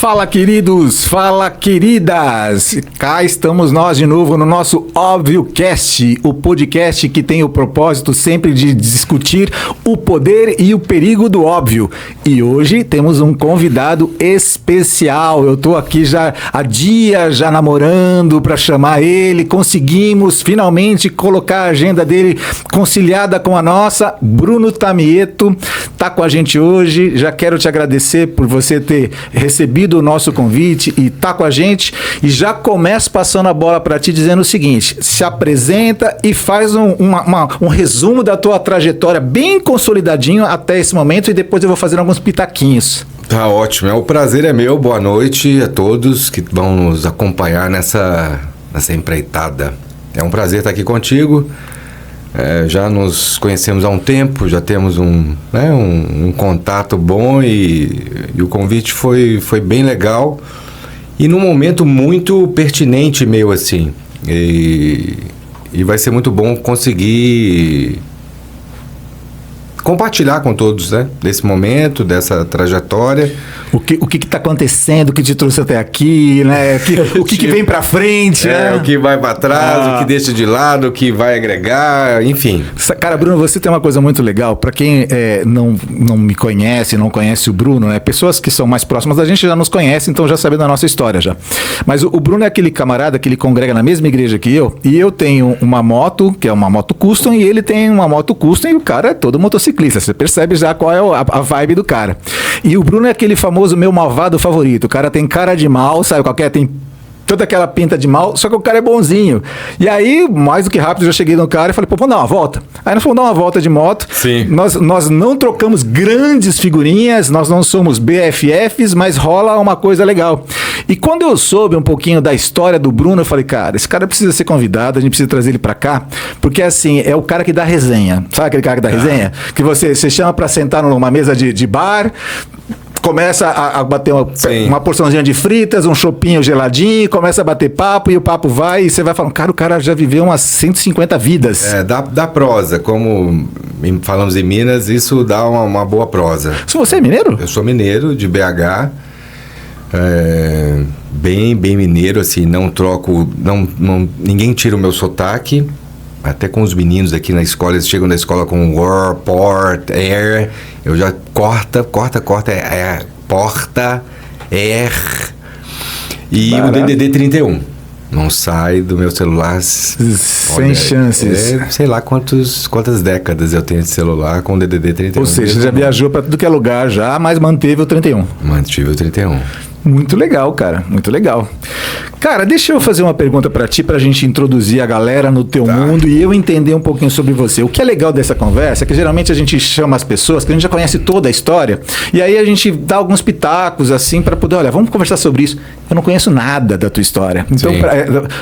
Fala, queridos, fala, queridas, cá estamos nós de novo no nosso ObvioCast, o podcast que tem o propósito sempre de discutir o poder e o perigo do óbvio. E hoje temos um convidado especial. Eu tô aqui já há dias já namorando para chamar ele, conseguimos finalmente colocar a agenda dele conciliada com a nossa. Bruno Tamieto tá com a gente hoje. Já quero te agradecer por você ter recebido o nosso convite e tá com a gente, e já começo passando a bola para ti dizendo o seguinte: se apresenta e faz um resumo da tua trajetória bem consolidadinho até esse momento, e depois eu vou fazer alguns pitaquinhos. Tá ótimo, o prazer é meu. Boa noite a todos que vão nos acompanhar nessa empreitada. É um prazer estar aqui contigo. Já nos conhecemos há um tempo, já temos um contato bom, e o convite foi bem legal e num momento muito pertinente meu, assim, e vai ser muito bom conseguir compartilhar com todos, né, desse momento, dessa trajetória. O que está acontecendo, o que te trouxe até aqui, né? O que vem para frente, né? O que vai para trás, o que deixa de lado, o que vai agregar, enfim. Cara, Bruno, você tem uma coisa muito legal. Para quem não me conhece, não conhece o Bruno, né? Pessoas que são mais próximas da gente já nos conhecem, então já sabem da nossa história já. Mas o Bruno é aquele camarada que ele congrega na mesma igreja que eu, e eu tenho uma moto, que é uma moto custom, e ele tem uma moto custom, e o cara é todo motociclista. Você percebe já qual é a vibe do cara. E o Bruno é aquele famoso meu malvado favorito. O cara tem cara de mal, sabe? Qualquer tem toda aquela pinta de mal, só que o cara é bonzinho. E aí, mais do que rápido, eu já cheguei no cara e falei, pô, vamos dar uma volta. Aí nós fomos dar uma volta de moto. Sim. Nós não trocamos grandes figurinhas, nós não somos BFFs, mas rola uma coisa legal. E quando eu soube um pouquinho da história do Bruno, eu falei, cara, esse cara precisa ser convidado, a gente precisa trazer ele pra cá, porque assim, é o cara que dá resenha. Sabe aquele cara que dá resenha? Que você chama pra sentar numa mesa de bar, começa a bater uma porçãozinha de fritas, um chopinho geladinho, começa a bater papo, e o papo vai, e você vai falando, cara, o cara já viveu umas 150 vidas. Dá prosa, como falamos em Minas, isso dá uma boa prosa. Você é mineiro? Eu sou mineiro, de BH, bem mineiro, assim, não troco, ninguém tira o meu sotaque. Até com os meninos aqui na escola, eles chegam na escola com war, port, air, eu já corta, porta, air, e o DDD 31. Não sai do meu celular. Sem chances. Sei lá quantas décadas eu tenho de celular com o DDD 31. Ou seja, você já viajou para tudo que é lugar já, mas manteve o 31. Mantive o 31. Muito legal, cara. Muito legal. Cara, deixa eu fazer uma pergunta pra ti, pra gente introduzir a galera no teu mundo e eu entender um pouquinho sobre você. O que é legal dessa conversa é que geralmente a gente chama as pessoas que a gente já conhece toda a história, e aí a gente dá alguns pitacos assim pra poder, olha, vamos conversar sobre isso. Eu não conheço nada da tua história. Então,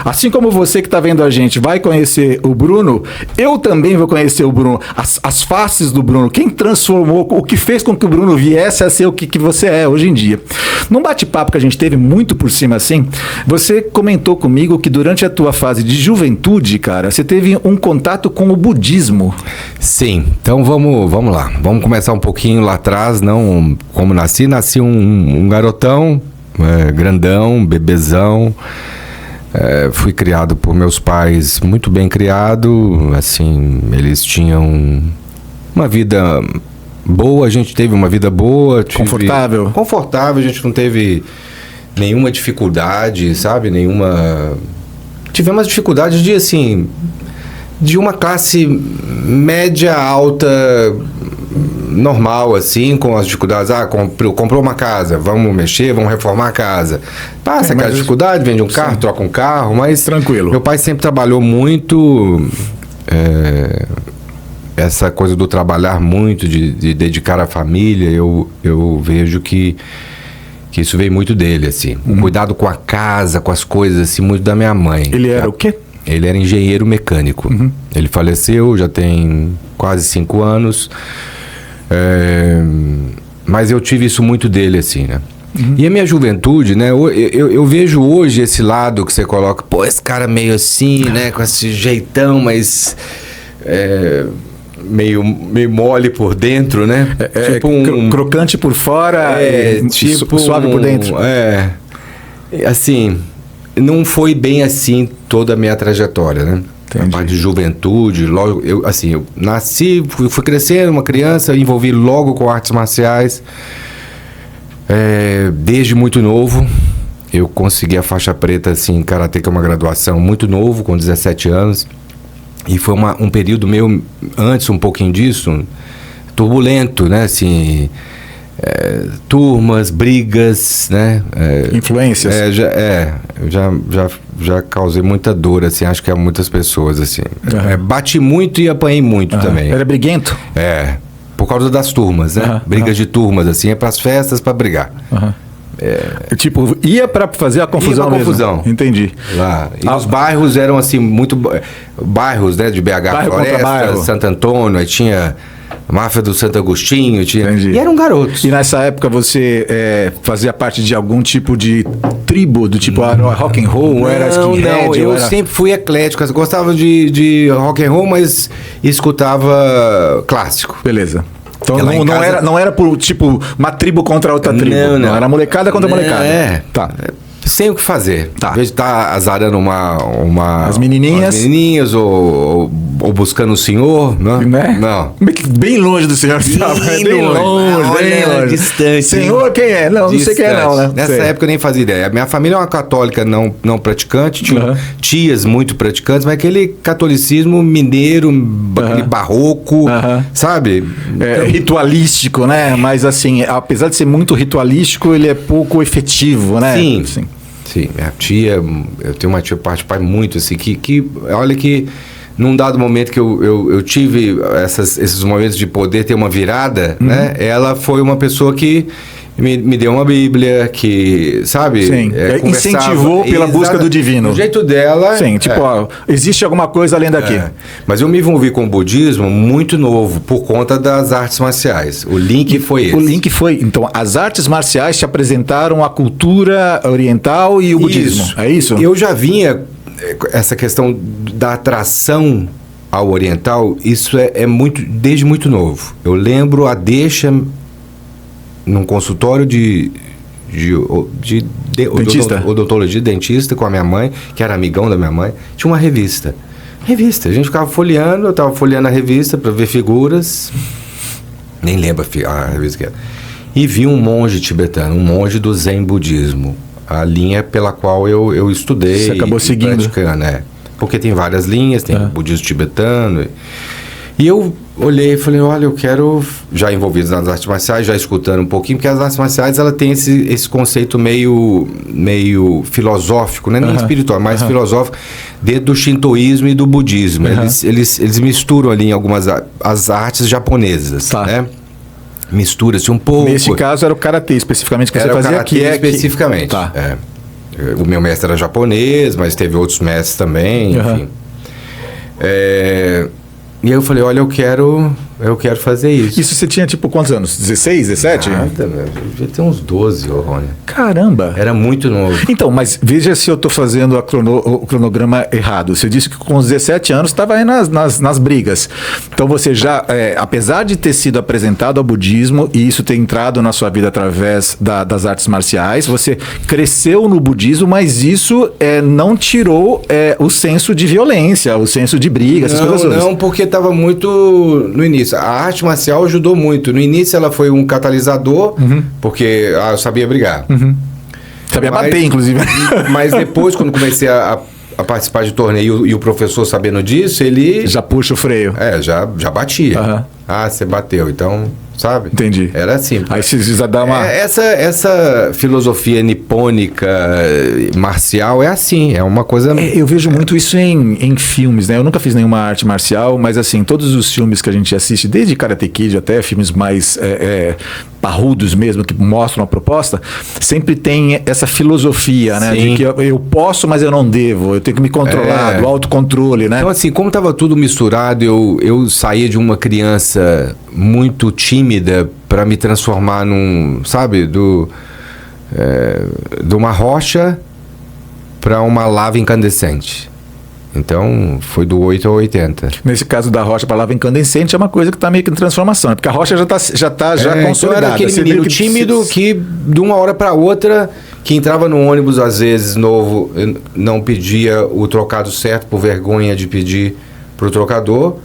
assim como você que tá vendo a gente vai conhecer o Bruno, eu também vou conhecer o Bruno, as faces do Bruno, quem transformou, o que fez com que o Bruno viesse a ser o que você é hoje em dia. Num bate-papo que a gente teve muito por cima assim, você comentou comigo que durante a tua fase de juventude, cara, você teve um contato com o budismo. Sim, então vamos lá. Vamos começar um pouquinho lá atrás, não como nasci um garotão, grandão, bebezão. Fui criado por meus pais, muito bem criado, assim, eles tinham uma vida boa, a gente teve uma vida boa. Confortável, a gente não teve nenhuma dificuldade, sabe? Tivemos dificuldades de uma classe média alta, normal, assim, com as dificuldades. Comprou uma casa, vamos mexer, vamos reformar a casa. Passa aquela dificuldade, vende um carro, troca um carro, mas tranquilo. Meu pai sempre trabalhou muito, essa coisa do trabalhar muito, de dedicar à família, eu vejo que isso veio muito dele, assim. O cuidado com a casa, com as coisas, assim, muito da minha mãe. Ele era o quê? Ele era engenheiro mecânico. Ele faleceu, já tem quase 5 anos. Mas eu tive isso muito dele, assim, né? E a minha juventude, né? Eu vejo hoje esse lado que você coloca, pô, esse cara meio assim, né? Com esse jeitão, mas... meio mole por dentro, né? Tipo crocante por fora tipo suave por dentro. Assim, não foi bem assim toda a minha trajetória, né? A parte de juventude, logo, eu nasci, fui crescendo, uma criança, envolvi logo com artes marciais, desde muito novo. Eu consegui a faixa preta, assim, em Karatê, que é uma graduação muito novo, com 17 anos. E foi um período meio, antes um pouquinho disso, turbulento, né, assim... turmas, brigas, né? Influências. Já causei muita dor, assim, acho que a muitas pessoas, assim. Bati muito e apanhei muito também. Era briguento? Por causa das turmas, né? Brigas de turmas, assim, pras festas, pra brigar. Tipo, ia pra fazer a confusão mesmo. Confusão. Entendi. Lá. E os bairros eram, assim, muito... Bairros, né? De BH, bairro Floresta, Santo Antônio, aí tinha... Máfia do Santo Agostinho, Entendi. E eram garotos. E nessa época você fazia parte de algum tipo de tribo, do tipo rock and roll, não, era skinhead? Não, eu sempre fui eclético, eu gostava de rock and roll, mas escutava clássico. Beleza. Então casa... não era por tipo uma tribo contra outra tribo. Não. Era molecada contra molecada. Tá. Sem o que fazer. Tá. Em vez de estar azarando as menininhas ou buscando o senhor, né? Não. Bem longe do senhor. Bem longe. Distante. Senhor quem é? Não sei quem é não, né? Nessa época eu nem fazia ideia. A minha família é uma católica não praticante, tinha tias muito praticantes, mas aquele catolicismo mineiro, barroco, sabe? Ritualístico, né? Mas assim, apesar de ser muito ritualístico, ele é pouco efetivo, né? Sim, minha tia, eu tenho uma tia parte pai muito assim, que olha que num dado momento que eu tive esses momentos de poder ter uma virada, né? Ela foi uma pessoa que me deu uma Bíblia, que, sabe? Sim, incentivou pela busca do divino. O jeito dela... Sim, tipo, existe alguma coisa além daqui. Mas eu me envolvi com o budismo muito novo, por conta das artes marciais. O link foi esse. O link foi... Então, as artes marciais te apresentaram a cultura oriental e o budismo. É isso? Eu já vinha... Essa questão da atração ao oriental, isso é muito... Desde muito novo. Eu lembro a deixa... num consultório de odontologia, dentista, com a minha mãe, que era amigão da minha mãe, tinha uma revista. A gente ficava folheando, eu estava folheando a revista para ver figuras, nem lembro a revista que era, e vi um monge tibetano, um monge do Zen budismo, a linha pela qual eu estudei. Você acabou seguindo. Praticando, porque tem várias linhas, tem o budismo tibetano. E eu olhei e falei, olha, eu quero, já envolvido nas artes marciais, já escutando um pouquinho, porque as artes marciais, ela tem esse conceito meio filosófico, né? Nem espiritual, mas filosófico, dentro do shintoísmo e do budismo. Eles misturam ali em algumas as artes japonesas, né? Mistura-se um pouco. Nesse caso era o karatê especificamente que você fazia aqui. Especificamente. Tá. O meu mestre era japonês, mas teve outros mestres também, enfim. E aí eu falei, olha, eu quero fazer isso. Isso você tinha tipo quantos anos? 16, 17? Eu devia ter uns 12, Rony. Caramba! Era muito novo. Então, mas veja se eu estou fazendo o cronograma errado. Você disse que com os 17 anos estava aí nas brigas. Então você já, apesar de ter sido apresentado ao budismo e isso ter entrado na sua vida através das artes marciais, você cresceu no budismo, mas isso não tirou o senso de violência, o senso de briga, essas coisas todas. Não, porque estava muito no início. A arte marcial ajudou muito. No início ela foi um catalisador, porque eu sabia brigar. Sabia bater, inclusive. Mas depois, quando comecei a participar de torneio e o professor sabendo disso, ele... Já puxa o freio. Já batia. Você bateu, então... Sabe? Entendi. Era assim. Aí você precisa dar uma... Essa filosofia nipônica marcial é assim, é uma coisa... Eu vejo muito isso em filmes, né? Eu nunca fiz nenhuma arte marcial, mas assim, todos os filmes que a gente assiste, desde Karate Kid até filmes mais parrudos mesmo, que mostram a proposta, sempre tem essa filosofia, né? Sim. De que eu posso, mas eu não devo, eu tenho que me controlar, do autocontrole, né? Então assim, como estava tudo misturado, eu saía de uma criança muito tímida para me transformar num, sabe, de uma rocha para uma lava incandescente. Então, foi do 8 ao 80. Nesse caso da rocha, a palavra incandescente é uma coisa que está meio que em transformação, porque a rocha já está consolidada. Então era aquele menino tímido que, de uma hora para outra, que entrava no ônibus, às vezes, novo, não pedia o trocado certo por vergonha de pedir pro trocador,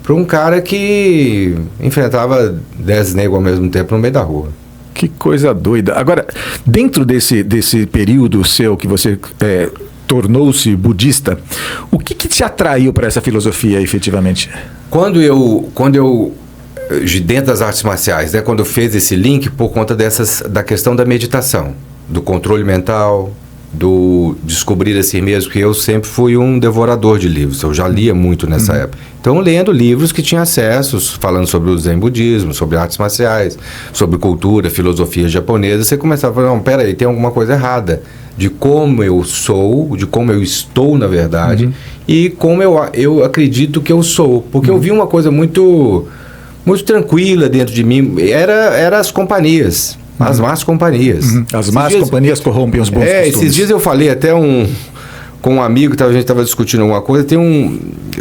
para um cara que enfrentava 10 negros ao mesmo tempo no meio da rua. Que coisa doida. Agora, dentro desse período seu que você tornou-se budista, o que te atraiu para essa filosofia, efetivamente? Quando eu de dentro das artes marciais, né, quando eu fiz esse link por conta da questão da meditação, do controle mental, do descobrir a si mesmo, que eu sempre fui um devorador de livros, eu já lia muito nessa época. Então, lendo livros que tinha acessos, falando sobre o Zen budismo, sobre artes marciais, sobre cultura, filosofia japonesa, você começava a falar, não, peraí, tem alguma coisa errada de como eu sou, de como eu estou, na verdade, e como eu acredito que eu sou. Porque eu vi uma coisa muito tranquila dentro de mim, era as companhias. As más companhias. As más companhias corrompem os bons costumes. Esses dias eu falei até com um amigo, a gente estava discutindo alguma coisa,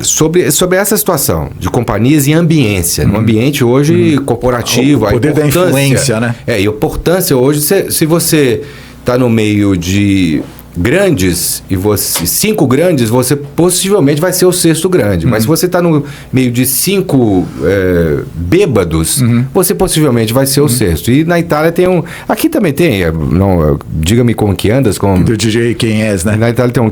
sobre essa situação de companhias e ambiência. No ambiente hoje corporativo, o poder da influência, né? E a importância hoje, se você está no meio de grandes, 5 grandes, você possivelmente vai ser o 6º grande. Mas se você está no meio de 5 bêbados, você possivelmente vai ser o 6º. E na Itália tem aqui também tem, diga-me com que andas. Do DJ quem és, né? Na Itália tem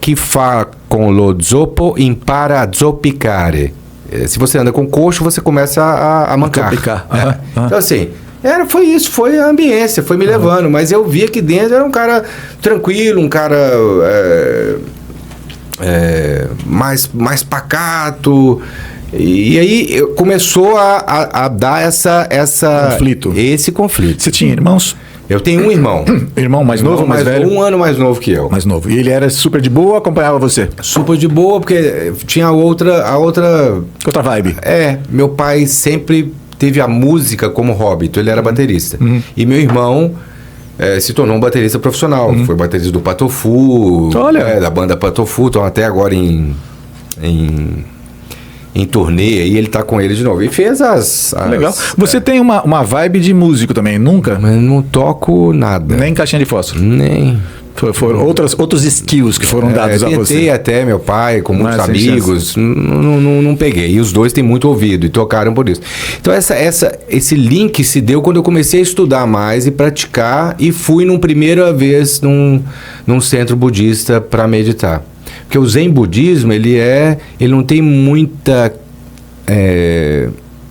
que fa con lo zoppo impara a zoppicare. Se você anda com coxo, você começa a mancar. Então assim... Foi isso, foi a ambiência, foi me levando, mas eu via que dentro era um cara tranquilo, um cara mais pacato, e aí começou a dar esse conflito. Você tinha irmãos? Eu tenho um irmão. Irmão mais novo ou mais velho? 1 ano mais novo que eu. Mais novo. E ele era super de boa ou acompanhava você? Super de boa, porque tinha a outra vibe. Meu pai sempre teve a música como hobby, então ele era baterista. E meu irmão se tornou um baterista profissional, foi baterista do Patofu, da banda Patofu, estão até agora em turnê, e ele tá com ele de novo. E fez Legal. Você tem uma vibe de músico também, nunca? Mas não toco nada. Nem caixinha de fósforo? Nem. Foram outros skills que foram dados a você. Tentei até meu pai, com muitos amigos, não peguei. E os dois têm muito ouvido e tocaram por isso. Então esse link se deu quando eu comecei a estudar mais e praticar, e fui primeira vez num centro budista para meditar. Porque o Zen budismo, ele não tem muita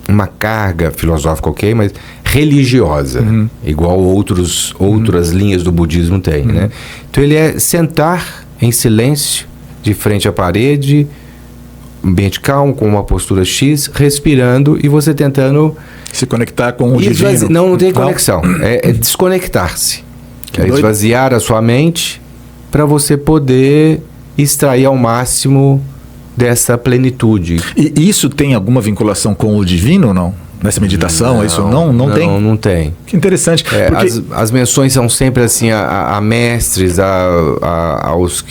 uma carga filosófica, ok, mas religiosa, igual outras linhas do budismo têm, né? Então ele é sentar em silêncio, de frente à parede, ambiente calmo, com uma postura X, respirando, e você tentando se conectar com o divino. Não tem conexão, é desconectar-se, esvaziar a sua mente para você poder extrair ao máximo dessa plenitude. E isso tem alguma vinculação com o divino ou não? Nessa meditação, isso não tem? Não tem. Que interessante. Porque as menções são sempre assim a mestres, aos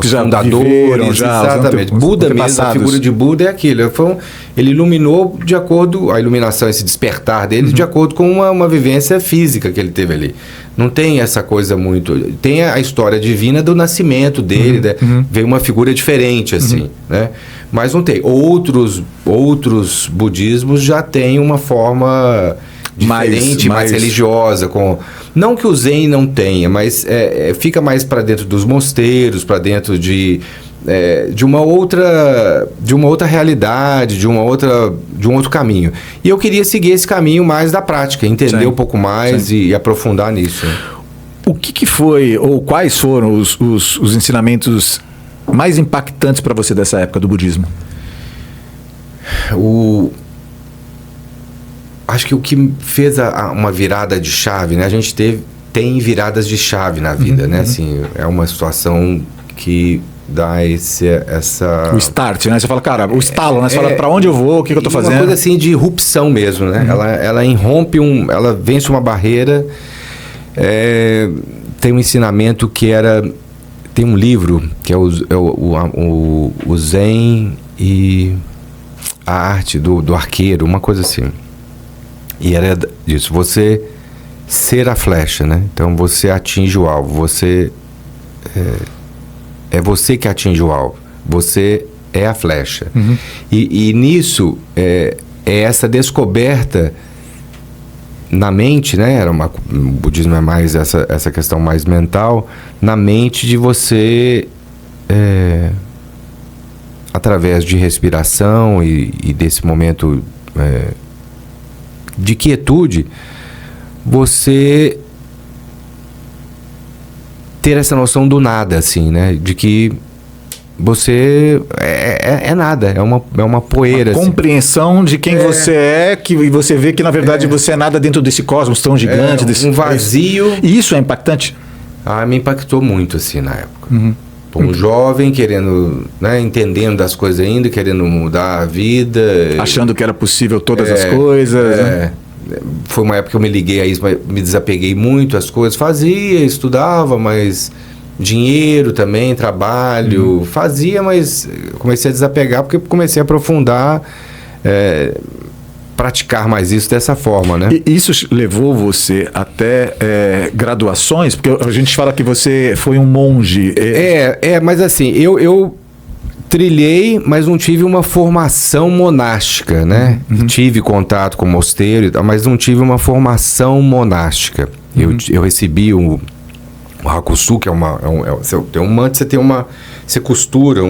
fundadores, exatamente. Buda mesmo, a figura de Buda é aquilo. Ele iluminou de acordo, a iluminação, esse despertar dele, de acordo com uma vivência física que ele teve ali. Não tem essa coisa muito... Tem a história divina do nascimento dele, veio uma figura diferente, assim, né? Mas não tem. Outros budismos já têm uma forma diferente, mais religiosa. Não que o Zen não tenha, mas fica mais para dentro dos mosteiros, para dentro de uma outra realidade, de um outro caminho. E eu queria seguir esse caminho mais da prática, entender um pouco mais e aprofundar nisso. O que foi, ou quais foram os ensinamentos mais impactantes para você dessa época do budismo? Acho que o que fez uma virada de chave, né? A gente tem viradas de chave na vida, né? Assim, é uma situação que dá essa... O start, né? Você fala, cara, o estalo, né? Você fala, pra onde eu vou, o que eu tô fazendo? Uma coisa assim de irrupção mesmo, né? Ela irrompe, ela vence uma barreira. Tem um ensinamento que era Tem um livro que é o Zen e a arte do arqueiro, uma coisa assim. E era disso, você ser a flecha, né? Então você atinge o alvo, você é você que atinge o alvo, você é a flecha. E nisso é essa descoberta na mente, né? O budismo é mais essa questão mais mental, na mente de você, através de respiração e desse momento de quietude, você ter essa noção do nada, assim, né? De que você é nada, é uma poeira. Uma compreensão de quem você é, e você vê que, na verdade, você é nada dentro desse cosmos tão gigante. Um vazio. E isso é impactante? Me impactou muito, assim, na época. Um jovem querendo, né, entendendo das coisas ainda, querendo mudar a vida. Achando que era possível todas as coisas. Né? Foi uma época que eu me liguei a isso, me desapeguei muito às coisas. Fazia, estudava, mas dinheiro também, trabalho, fazia, mas comecei a desapegar porque comecei a aprofundar, praticar mais isso dessa forma, né? E isso levou você até graduações? Porque a gente fala que você foi um monge. Mas assim, eu trilhei, mas não tive uma formação monástica, né? Tive contato com o mosteiro, mas não tive uma formação monástica. Eu recebi o hakusu, que você tem um manto, você costura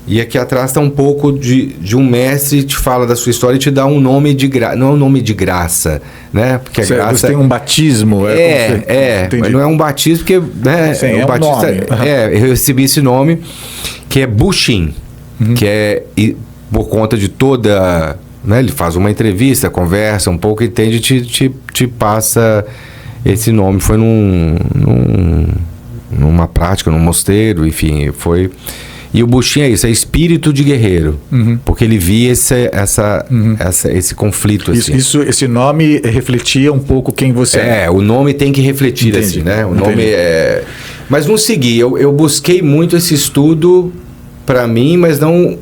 e aqui atrás está um pouco de um mestre, te fala da sua história e te dá um nome de graça, não é um nome de graça, né? Porque a graça você tem um batismo. Mas não é um batismo, porque, né? Sim, um batista, eu recebi esse nome, que é Bushin, que é por conta de toda, né? Ele faz uma entrevista, conversa um pouco, entende, te passa esse nome. Foi numa prática, num mosteiro, enfim, foi. E o Bushin é isso, é espírito de guerreiro, porque ele via esse conflito, assim. Esse nome refletia um pouco quem você é. O nome tem que refletir, assim, né? O nome Mas não segui, eu busquei muito esse estudo para mim, mas não.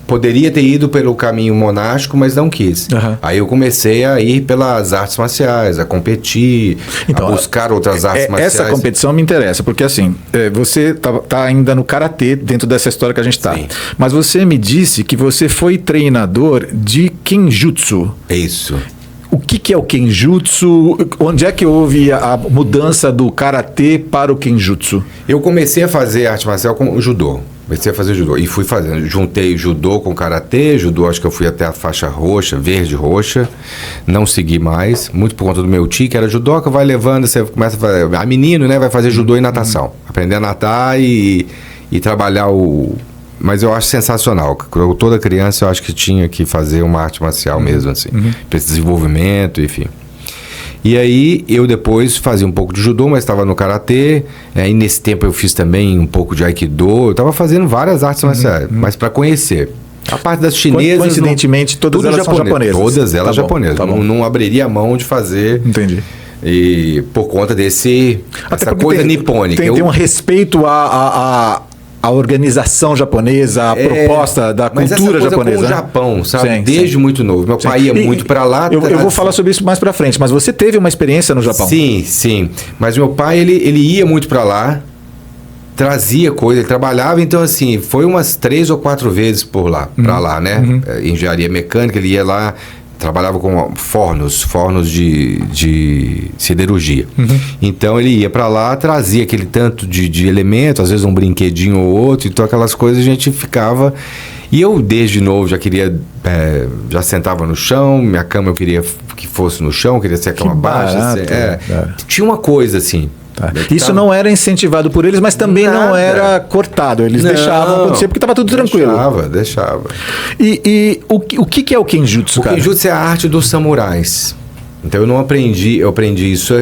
Poderia ter ido pelo caminho monástico, mas não quis. Aí eu comecei a ir pelas artes marciais, a competir, a buscar outras artes marciais. Essa competição me interessa, porque assim, você tá ainda no karatê, dentro dessa história que a gente tá. Sim. Mas você me disse que você foi treinador de Kenjutsu. É isso. O que é o Kenjutsu? Onde é que houve a mudança do karatê para o Kenjutsu? Eu comecei a fazer arte marcial com o judô. Comecei a fazer judô e fui fazendo. Juntei judô com karatê. Judô, acho que eu fui até a faixa roxa, verde roxa. Não segui mais, muito por conta do meu tio, que era judoca, vai levando, você começa a fazer. A menino, né, vai fazer judô e natação. Aprender a nadar e trabalhar o. Mas eu acho sensacional. Toda criança eu acho que tinha que fazer uma arte marcial mesmo, assim. Para esse desenvolvimento, enfim. E aí eu depois fazia um pouco de judô, mas estava no karatê. E nesse tempo eu fiz também um pouco de aikido. Eu estava fazendo várias artes marciais, mas para conhecer. A parte das chinesas... Coincidentemente, todas elas são japonesas. Todas elas japonesas. Não abriria a mão de fazer... Entendi. E por conta essa coisa nipônica. Tem um respeito a organização japonesa, a proposta da cultura japonesa. Com o Japão, sabe? Desde muito novo. Meu pai ia muito para lá. Eu vou falar sobre isso mais para frente, mas você teve uma experiência no Japão? Sim. Mas meu pai, ele ia muito para lá, trazia coisa, ele trabalhava, então assim, foi umas 3 ou 4 vezes por lá, para lá, né? Engenharia mecânica, ele ia lá, trabalhava com fornos de siderurgia. Então ele ia para lá, trazia aquele tanto de elemento, às vezes um brinquedinho ou outro, então aquelas coisas a gente ficava. E eu desde novo já queria, já sentava no chão, minha cama eu queria que fosse no chão, queria ser a cama baixa. Tinha uma coisa assim. Isso não era incentivado por eles, mas também não era cortado. Eles deixavam acontecer porque estava tudo tranquilo. Deixava. E o que é o Kenjutsu, cara? O Kenjutsu é a arte dos samurais. Então eu aprendi isso,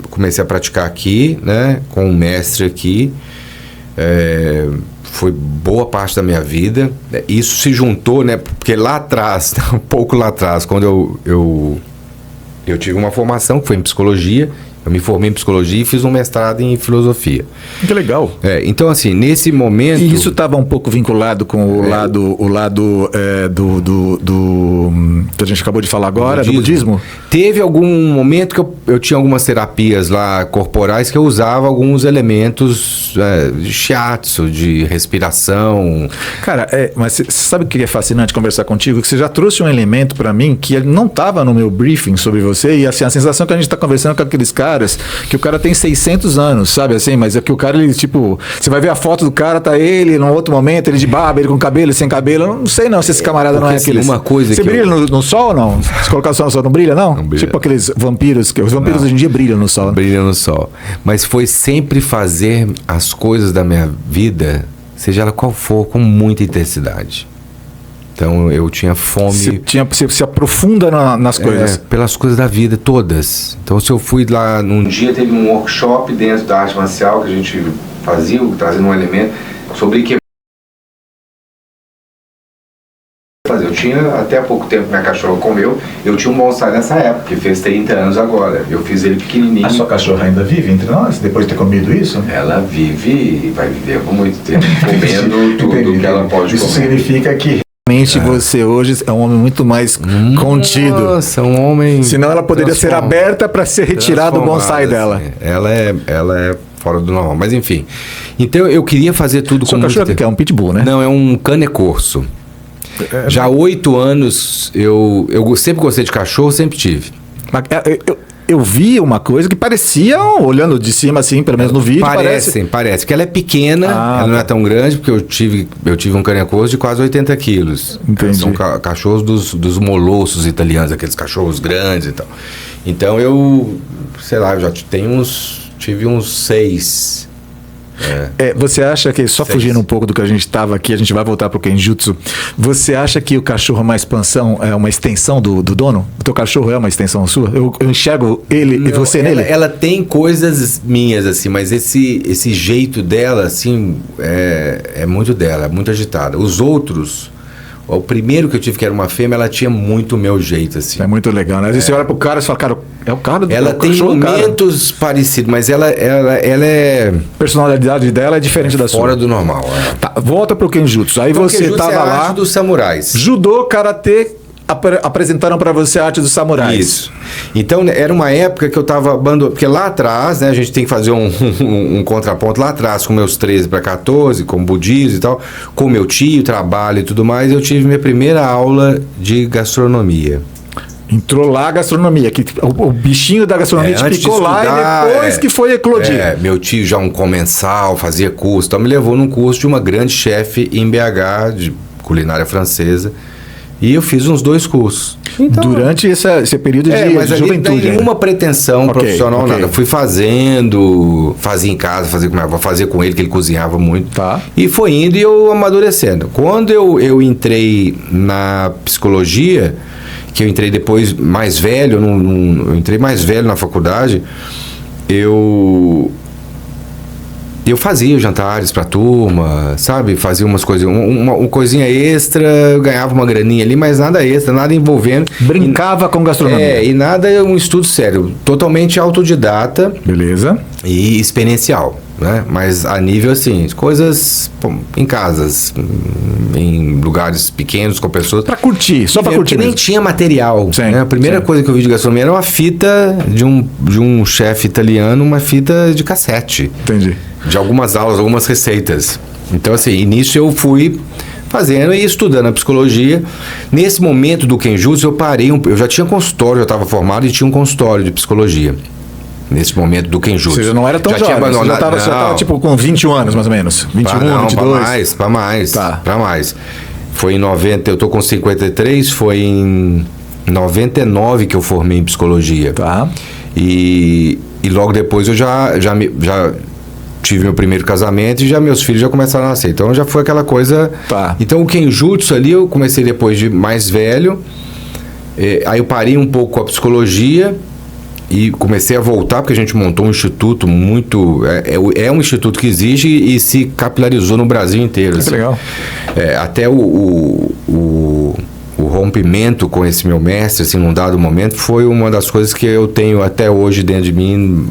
comecei a praticar aqui, né, com um mestre aqui. Foi boa parte da minha vida. Isso se juntou, né, porque lá atrás, um pouco lá atrás, quando eu tive uma formação que foi em psicologia, Eu me formei em psicologia e fiz um mestrado em filosofia. Que legal. Então, assim, nesse momento... E isso estava um pouco vinculado com o lado que a gente acabou de falar agora, do budismo? Teve algum momento que eu tinha algumas terapias lá corporais que eu usava alguns elementos de shiatsu, de respiração. Cara, mas você sabe o que é fascinante conversar contigo? Que você já trouxe um elemento para mim que não estava no meu briefing sobre você, e assim, a sensação que a gente está conversando com aqueles caras, que o cara tem 600 anos, sabe assim? Mas é que o cara, ele tipo, você vai ver a foto do cara, tá ele num outro momento, ele de barba, ele com cabelo, ele sem cabelo. Eu não sei não se esse camarada não é assim, aquele. Uma coisa você que brilha no sol ou não? Se colocar o sol no sol, não brilha, não? Não brilha. Tipo aqueles vampiros, que os vampiros hoje em dia brilham no sol. Brilham no sol. Mas foi sempre fazer as coisas da minha vida, seja ela qual for, com muita intensidade. Então eu tinha fome. Você se aprofunda nas coisas. Pelas coisas da vida todas. Então se eu fui lá num dia, teve um workshop dentro da arte marcial que a gente fazia, trazendo um elemento sobre que eu tinha até há pouco tempo, minha cachorra comeu, eu tinha um bonsai nessa época, que fez 30 anos agora. Eu fiz ele pequenininho. A sua cachorra ainda vive entre nós, depois de ter comido isso? Ela vive e vai viver por muito tempo, comendo tudo que ela pode isso comer. Significa que realmente você hoje é um homem muito mais contido. Nossa, um homem. Senão ela poderia ser aberta para ser retirado do bonsai dela. Assim. Ela é fora do normal, mas enfim. Então eu queria fazer tudo com muito... Seu cachorro que é um pitbull, né? Não, é um cane corso. Já há 8 anos, eu sempre gostei de cachorro, sempre tive. Eu vi uma coisa que parecia, olhando de cima assim, pelo menos no vídeo, parece. Porque ela é pequena, ela não é tão grande, porque eu tive um cane corso de quase 80 quilos. Entendi. São cachorros dos molossos italianos, aqueles cachorros grandes e tal. Então eu, sei lá, eu já tive uns 6. Você acha que, só fugindo um pouco do que a gente estava aqui, a gente vai voltar para o Kenjutsu, você acha que o cachorro é uma expansão, é uma extensão do dono? O teu cachorro é uma extensão sua? Eu enxergo ele e você nele? Ela tem coisas minhas, assim, mas esse jeito dela, assim, é muito dela, é muito agitada. Os outros... O primeiro que eu tive, que era uma fêmea, ela tinha muito o meu jeito, assim. É muito legal, né? Às vezes você olha pro cara e fala, cara, é o cara do ela tem momentos parecidos, mas ela é... A personalidade dela é diferente da sua. Fora do normal, Tá, volta pro Kenjutsu. Aí você Kenjutsu tava é a lá... arte dos samurais. Judô, karatê... apresentaram para você a arte dos samurais. Isso. Então, era uma época que eu estava abandonando... Porque lá atrás, né, a gente tem que fazer um contraponto. Lá atrás, com meus 13 para 14, com budismo e tal, com meu tio, trabalho e tudo mais, eu tive minha primeira aula de gastronomia. Entrou lá a gastronomia, que o bichinho da gastronomia te picou lá e depois que foi eclodir. Meu tio já um comensal, fazia curso, então me levou num curso de uma grande chefe em BH, de culinária francesa. E eu fiz uns 2 cursos. Então, durante esse período de juventude. Sem nenhuma pretensão profissional, nada. Fui fazia em casa, fazia com minha avó, fazia com ele, que ele cozinhava muito. Tá. E foi indo e eu amadurecendo. Quando eu entrei na psicologia, que eu entrei depois mais velho, eu entrei mais velho na faculdade, eu fazia jantares pra turma, sabe? Fazia umas coisas, uma coisinha extra, eu ganhava uma graninha ali, mas nada extra, nada envolvendo. Brincava com gastronomia. E nada um estudo sério, totalmente autodidata. Beleza. E experiencial, né? Mas a nível assim, coisas em casas, em lugares pequenos, com pessoas. Pra curtir, só pra curtir. Porque nem tinha material. Sim, né? A primeira coisa que eu vi de gastronomia era uma fita de um chefe italiano, uma fita de cassete. Entendi. De algumas aulas, algumas receitas. Então, assim, nisso eu fui fazendo e estudando a psicologia. Nesse momento do Kenjutsu, eu parei, eu já tinha consultório, já estava formado e tinha um consultório de psicologia. Nesse momento do Kenjutsu. Você já não era tão jovem, você já estava tipo com 21 anos, mais ou menos. 21, 22. Para mais. Tá. Para mais. Foi em 90, eu tô com 53, foi em 99 que eu formei em psicologia. Tá. E logo depois eu já tive meu primeiro casamento e já meus filhos já começaram a nascer. Então já foi aquela coisa... Tá. Então o Kenjutsu ali eu comecei depois de mais velho. Aí eu parei um pouco com a psicologia e comecei a voltar, porque a gente montou um instituto muito... É um instituto que existe e se capilarizou no Brasil inteiro. Que assim. legal. Até o o rompimento com esse meu mestre, assim, num dado momento, foi uma das coisas que eu tenho até hoje dentro de mim,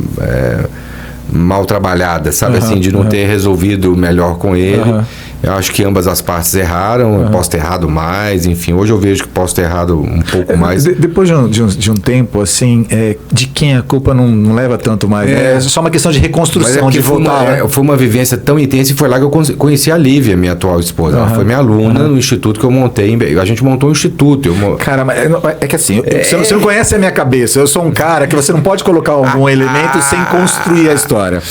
mal trabalhada, sabe? Assim, de não ter resolvido melhor com ele. Eu acho que ambas as partes erraram, eu posso ter errado mais, enfim. Hoje eu vejo que posso ter errado um pouco mais. Depois de um tempo, assim, de quem a culpa não leva tanto mais. É só uma questão de reconstrução, de voltar. Foi uma vivência tão intensa e foi lá que eu conheci a Lívia, minha atual esposa. Ela foi minha aluna no instituto que eu montei. A gente montou um instituto. Cara, mas é que assim, você não conhece a minha cabeça. Eu sou um cara que você não pode colocar algum elemento sem construir a história.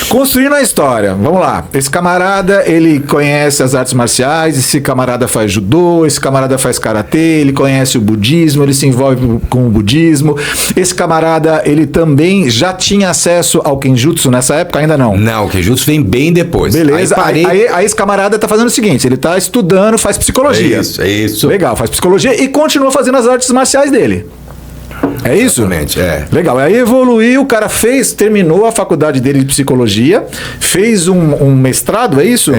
Construindo a história, vamos lá. Esse camarada, ele conhece as artes marciais, esse camarada faz judô, esse camarada faz karatê, ele conhece o budismo, ele se envolve com o budismo. Esse camarada, ele também já tinha acesso ao Kenjutsu nessa época? Ainda não? Não, o Kenjutsu vem bem depois. Beleza, aí esse camarada tá fazendo o seguinte, ele tá estudando, faz psicologia. É isso. Legal, faz psicologia e continua fazendo as artes marciais dele. É isso? Exatamente, Legal. Aí evoluiu, o cara terminou a faculdade dele de psicologia, fez um mestrado, é isso?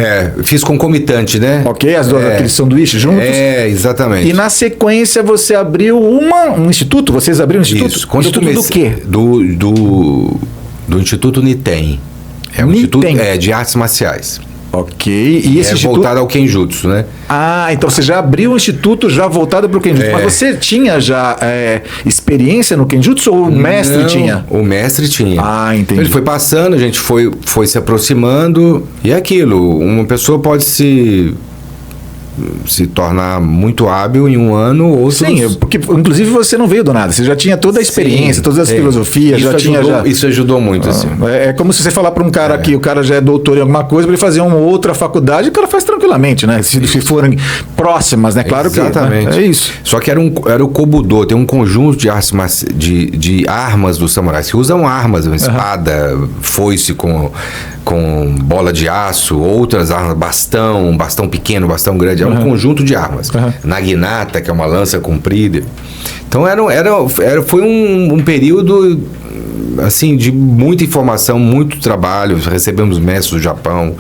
Fiz concomitante, né? Ok, as duas, aqueles sanduíches juntos. Exatamente. E na sequência você abriu um instituto? Vocês abriram um instituto? Isso. Quando instituto do quê? Do Instituto Niten. É um instituto de artes marciais. Ok. E esse instituto... voltado ao Kenjutsu, né? Então você já abriu um instituto já voltado para o Kenjutsu. Mas você tinha já experiência no Kenjutsu ou o mestre tinha? O mestre tinha. Entendi. Então ele foi passando, a gente foi se aproximando. E é aquilo, uma pessoa pode se tornar muito hábil em um ano, outros... Sim, porque inclusive você não veio do nada, você já tinha toda a experiência, todas as filosofias, Isso ajudou muito, assim. É como se você falar para um cara que o cara já é doutor em alguma coisa, para ele fazer uma outra faculdade, o cara faz tranquilamente, né? Se forem próximas, né? Claro que é isso. Só que era o Kobudo, tem um conjunto de artes de armas dos samurais, que usam armas, uma espada, foice com bola de aço, outras armas, bastão pequeno, bastão grande, um conjunto de armas. Naginata, que é uma lança comprida. Então foi um período assim de muita informação, muito trabalho. Recebemos mestres do Japão.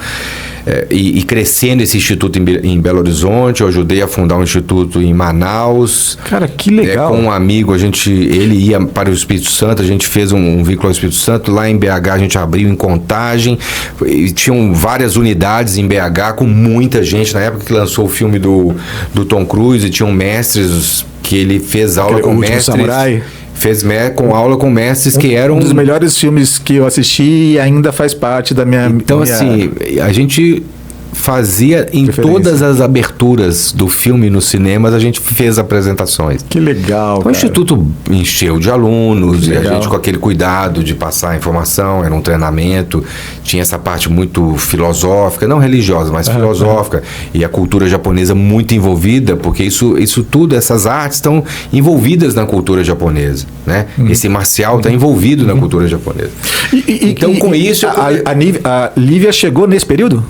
E crescendo esse instituto em Belo Horizonte, eu ajudei a fundar um instituto em Manaus. Cara, que legal. Com um amigo, ele ia para o Espírito Santo, a gente fez um vínculo ao Espírito Santo. Lá em BH a gente abriu em Contagem. E tinham várias unidades em BH com muita gente. Na época que lançou o filme do Tom Cruise, tinham mestres que ele fez aula com mestres. Samurai. Fez aula com mestres que eram... Um dos melhores filmes que eu assisti e ainda faz parte da minha... Então, assim, a gente fazia em todas as aberturas do filme nos cinemas, a gente fez apresentações. Que legal, O instituto encheu de alunos, e a gente com aquele cuidado de passar a informação, era um treinamento, tinha essa parte muito filosófica, não religiosa, mas filosófica, e a cultura japonesa muito envolvida, porque isso tudo, essas artes estão envolvidas na cultura japonesa, né? Esse marcial está envolvido na cultura japonesa. Então, com isso... A Lívia chegou nesse período?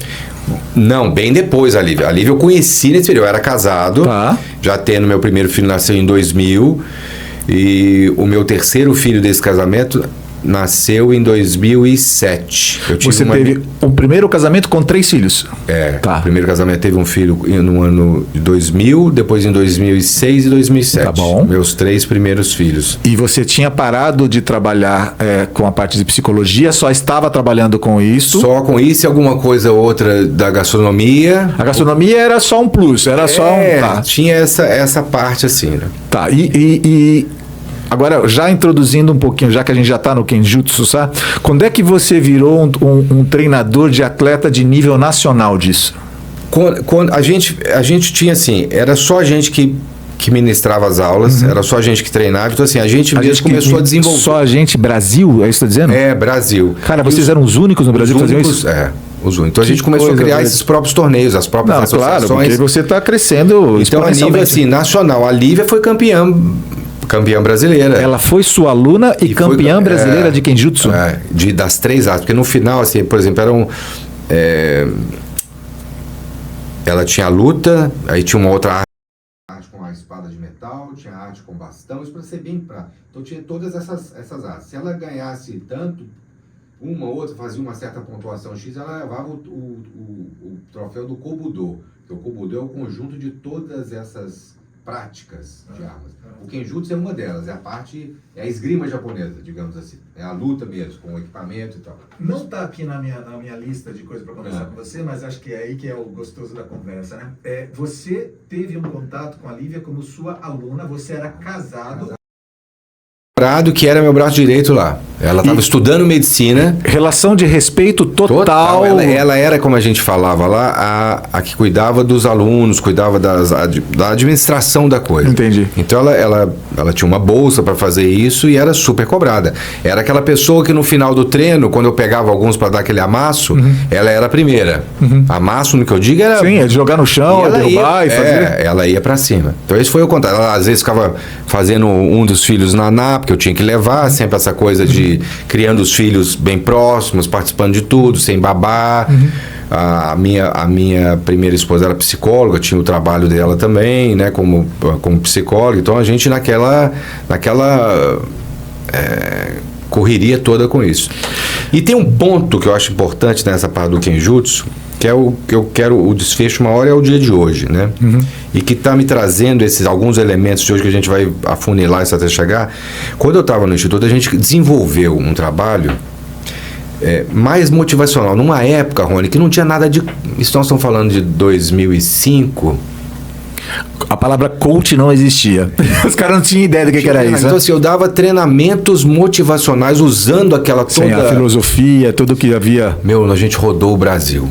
Não, bem depois a Lívia. A Lívia eu conheci nesse período. Eu era casado, já tendo meu primeiro filho, nasceu em 2000. E o meu terceiro filho desse casamento nasceu em 2007. Você teve o primeiro casamento com 3 filhos? O primeiro casamento teve um filho no ano de 2000, depois em 2006 e 2007. Tá bom. Meus 3 primeiros filhos. E você tinha parado de trabalhar com a parte de psicologia, só estava trabalhando com isso? Só com isso e alguma coisa ou outra da gastronomia. A gastronomia era só um plus, era só um... Tinha essa parte assim, né? Agora, já introduzindo um pouquinho, já que a gente já está no Kenjutsu, sabe? Quando é que você virou um treinador de atleta de nível nacional disso? Quando a gente tinha assim, era só a gente que ministrava as aulas, era só a gente que treinava, então assim, a gente começou a desenvolver. Só a gente, Brasil, é isso que você está dizendo? Brasil. Cara, vocês eram os únicos no Brasil que faziam isso? Os únicos. Então a gente começou a criar esses próprios torneios, as próprias associações. Claro, porque você está crescendo. Então a nível assim, nacional, a Lívia foi campeã brasileira. Ela foi sua aluna e campeã brasileira de Kenjutsu? Das 3 artes, porque no final, assim, por exemplo, ela tinha a luta, aí tinha uma outra arte com a espada de metal, tinha arte com bastão, isso para ser bem prático. Então tinha todas essas artes. Se ela ganhasse tanto, uma ou outra, fazia uma certa pontuação X, ela levava o troféu do Kobudo. Porque o Kobudo é o conjunto de todas essas práticas de armas. O Kenjutsu é uma delas, é a esgrima japonesa, digamos assim. É a luta mesmo, com o equipamento e tal. Não está aqui na minha lista de coisas para conversar com você, mas acho que é aí que é o gostoso da conversa, né? Você teve um contato com a Lívia como sua aluna, você era casado. Que era meu braço direito lá. Ela estava estudando medicina. Relação de respeito total. Ela era, como a gente falava lá, a que cuidava dos alunos, cuidava da administração da coisa. Entendi. Então ela tinha uma bolsa para fazer isso e era super cobrada. Era aquela pessoa que no final do treino, quando eu pegava alguns para dar aquele amasso, ela era a primeira. Amasso, no que eu digo, era... Sim, é de jogar no chão, derrubar e fazer... ela ia para cima. Então esse foi o contato. Ela às vezes ficava fazendo um dos filhos naná, porque eu tinha que levar, sempre essa coisa de criando os filhos bem próximos, participando de tudo, sem babar. A minha primeira esposa era psicóloga, tinha o trabalho dela também, né, como psicóloga. Então a gente naquela correria toda com isso. E tem um ponto que eu acho importante nessa parte do Kenjutsu, que é o que eu quero, o desfecho maior é o dia de hoje, né? E que está me trazendo alguns elementos de hoje que a gente vai afunilar isso até chegar. Quando eu estava no Instituto, a gente desenvolveu um trabalho mais motivacional. Numa época, Rony, que não tinha nada de... Isso nós estamos falando de 2005... A palavra coach não existia. Os caras não tinham ideia do que era isso. Então, assim, eu dava treinamentos motivacionais usando aquela toda... Sim, a filosofia, tudo que havia... A gente rodou o Brasil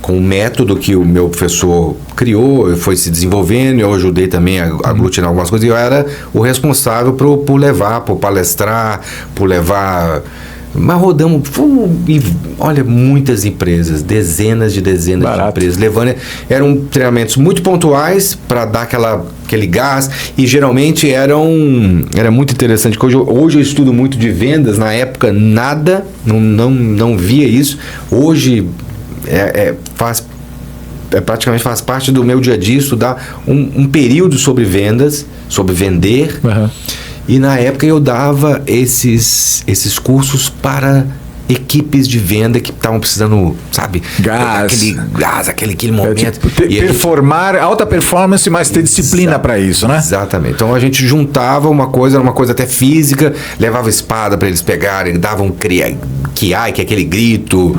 com um método que o meu professor criou, foi se desenvolvendo, eu ajudei também a aglutinar algumas coisas, e eu era o responsável por levar, por palestrar, por levar... Mas rodamos, olha, muitas empresas, dezenas de empresas, levando, eram treinamentos muito pontuais para dar aquele gás, e geralmente era muito interessante, porque hoje eu estudo muito de vendas, na época nada, não via isso, hoje praticamente faz parte do meu dia a dia estudar um período sobre vendas, sobre vender. E na época eu dava esses cursos para equipes de venda que estavam precisando, sabe? Aquele momento. Performar, alta performance, mas ter disciplina para isso, né? Exatamente. Então a gente juntava era uma coisa até física, levava espada para eles pegarem, davam kiai, que é aquele grito.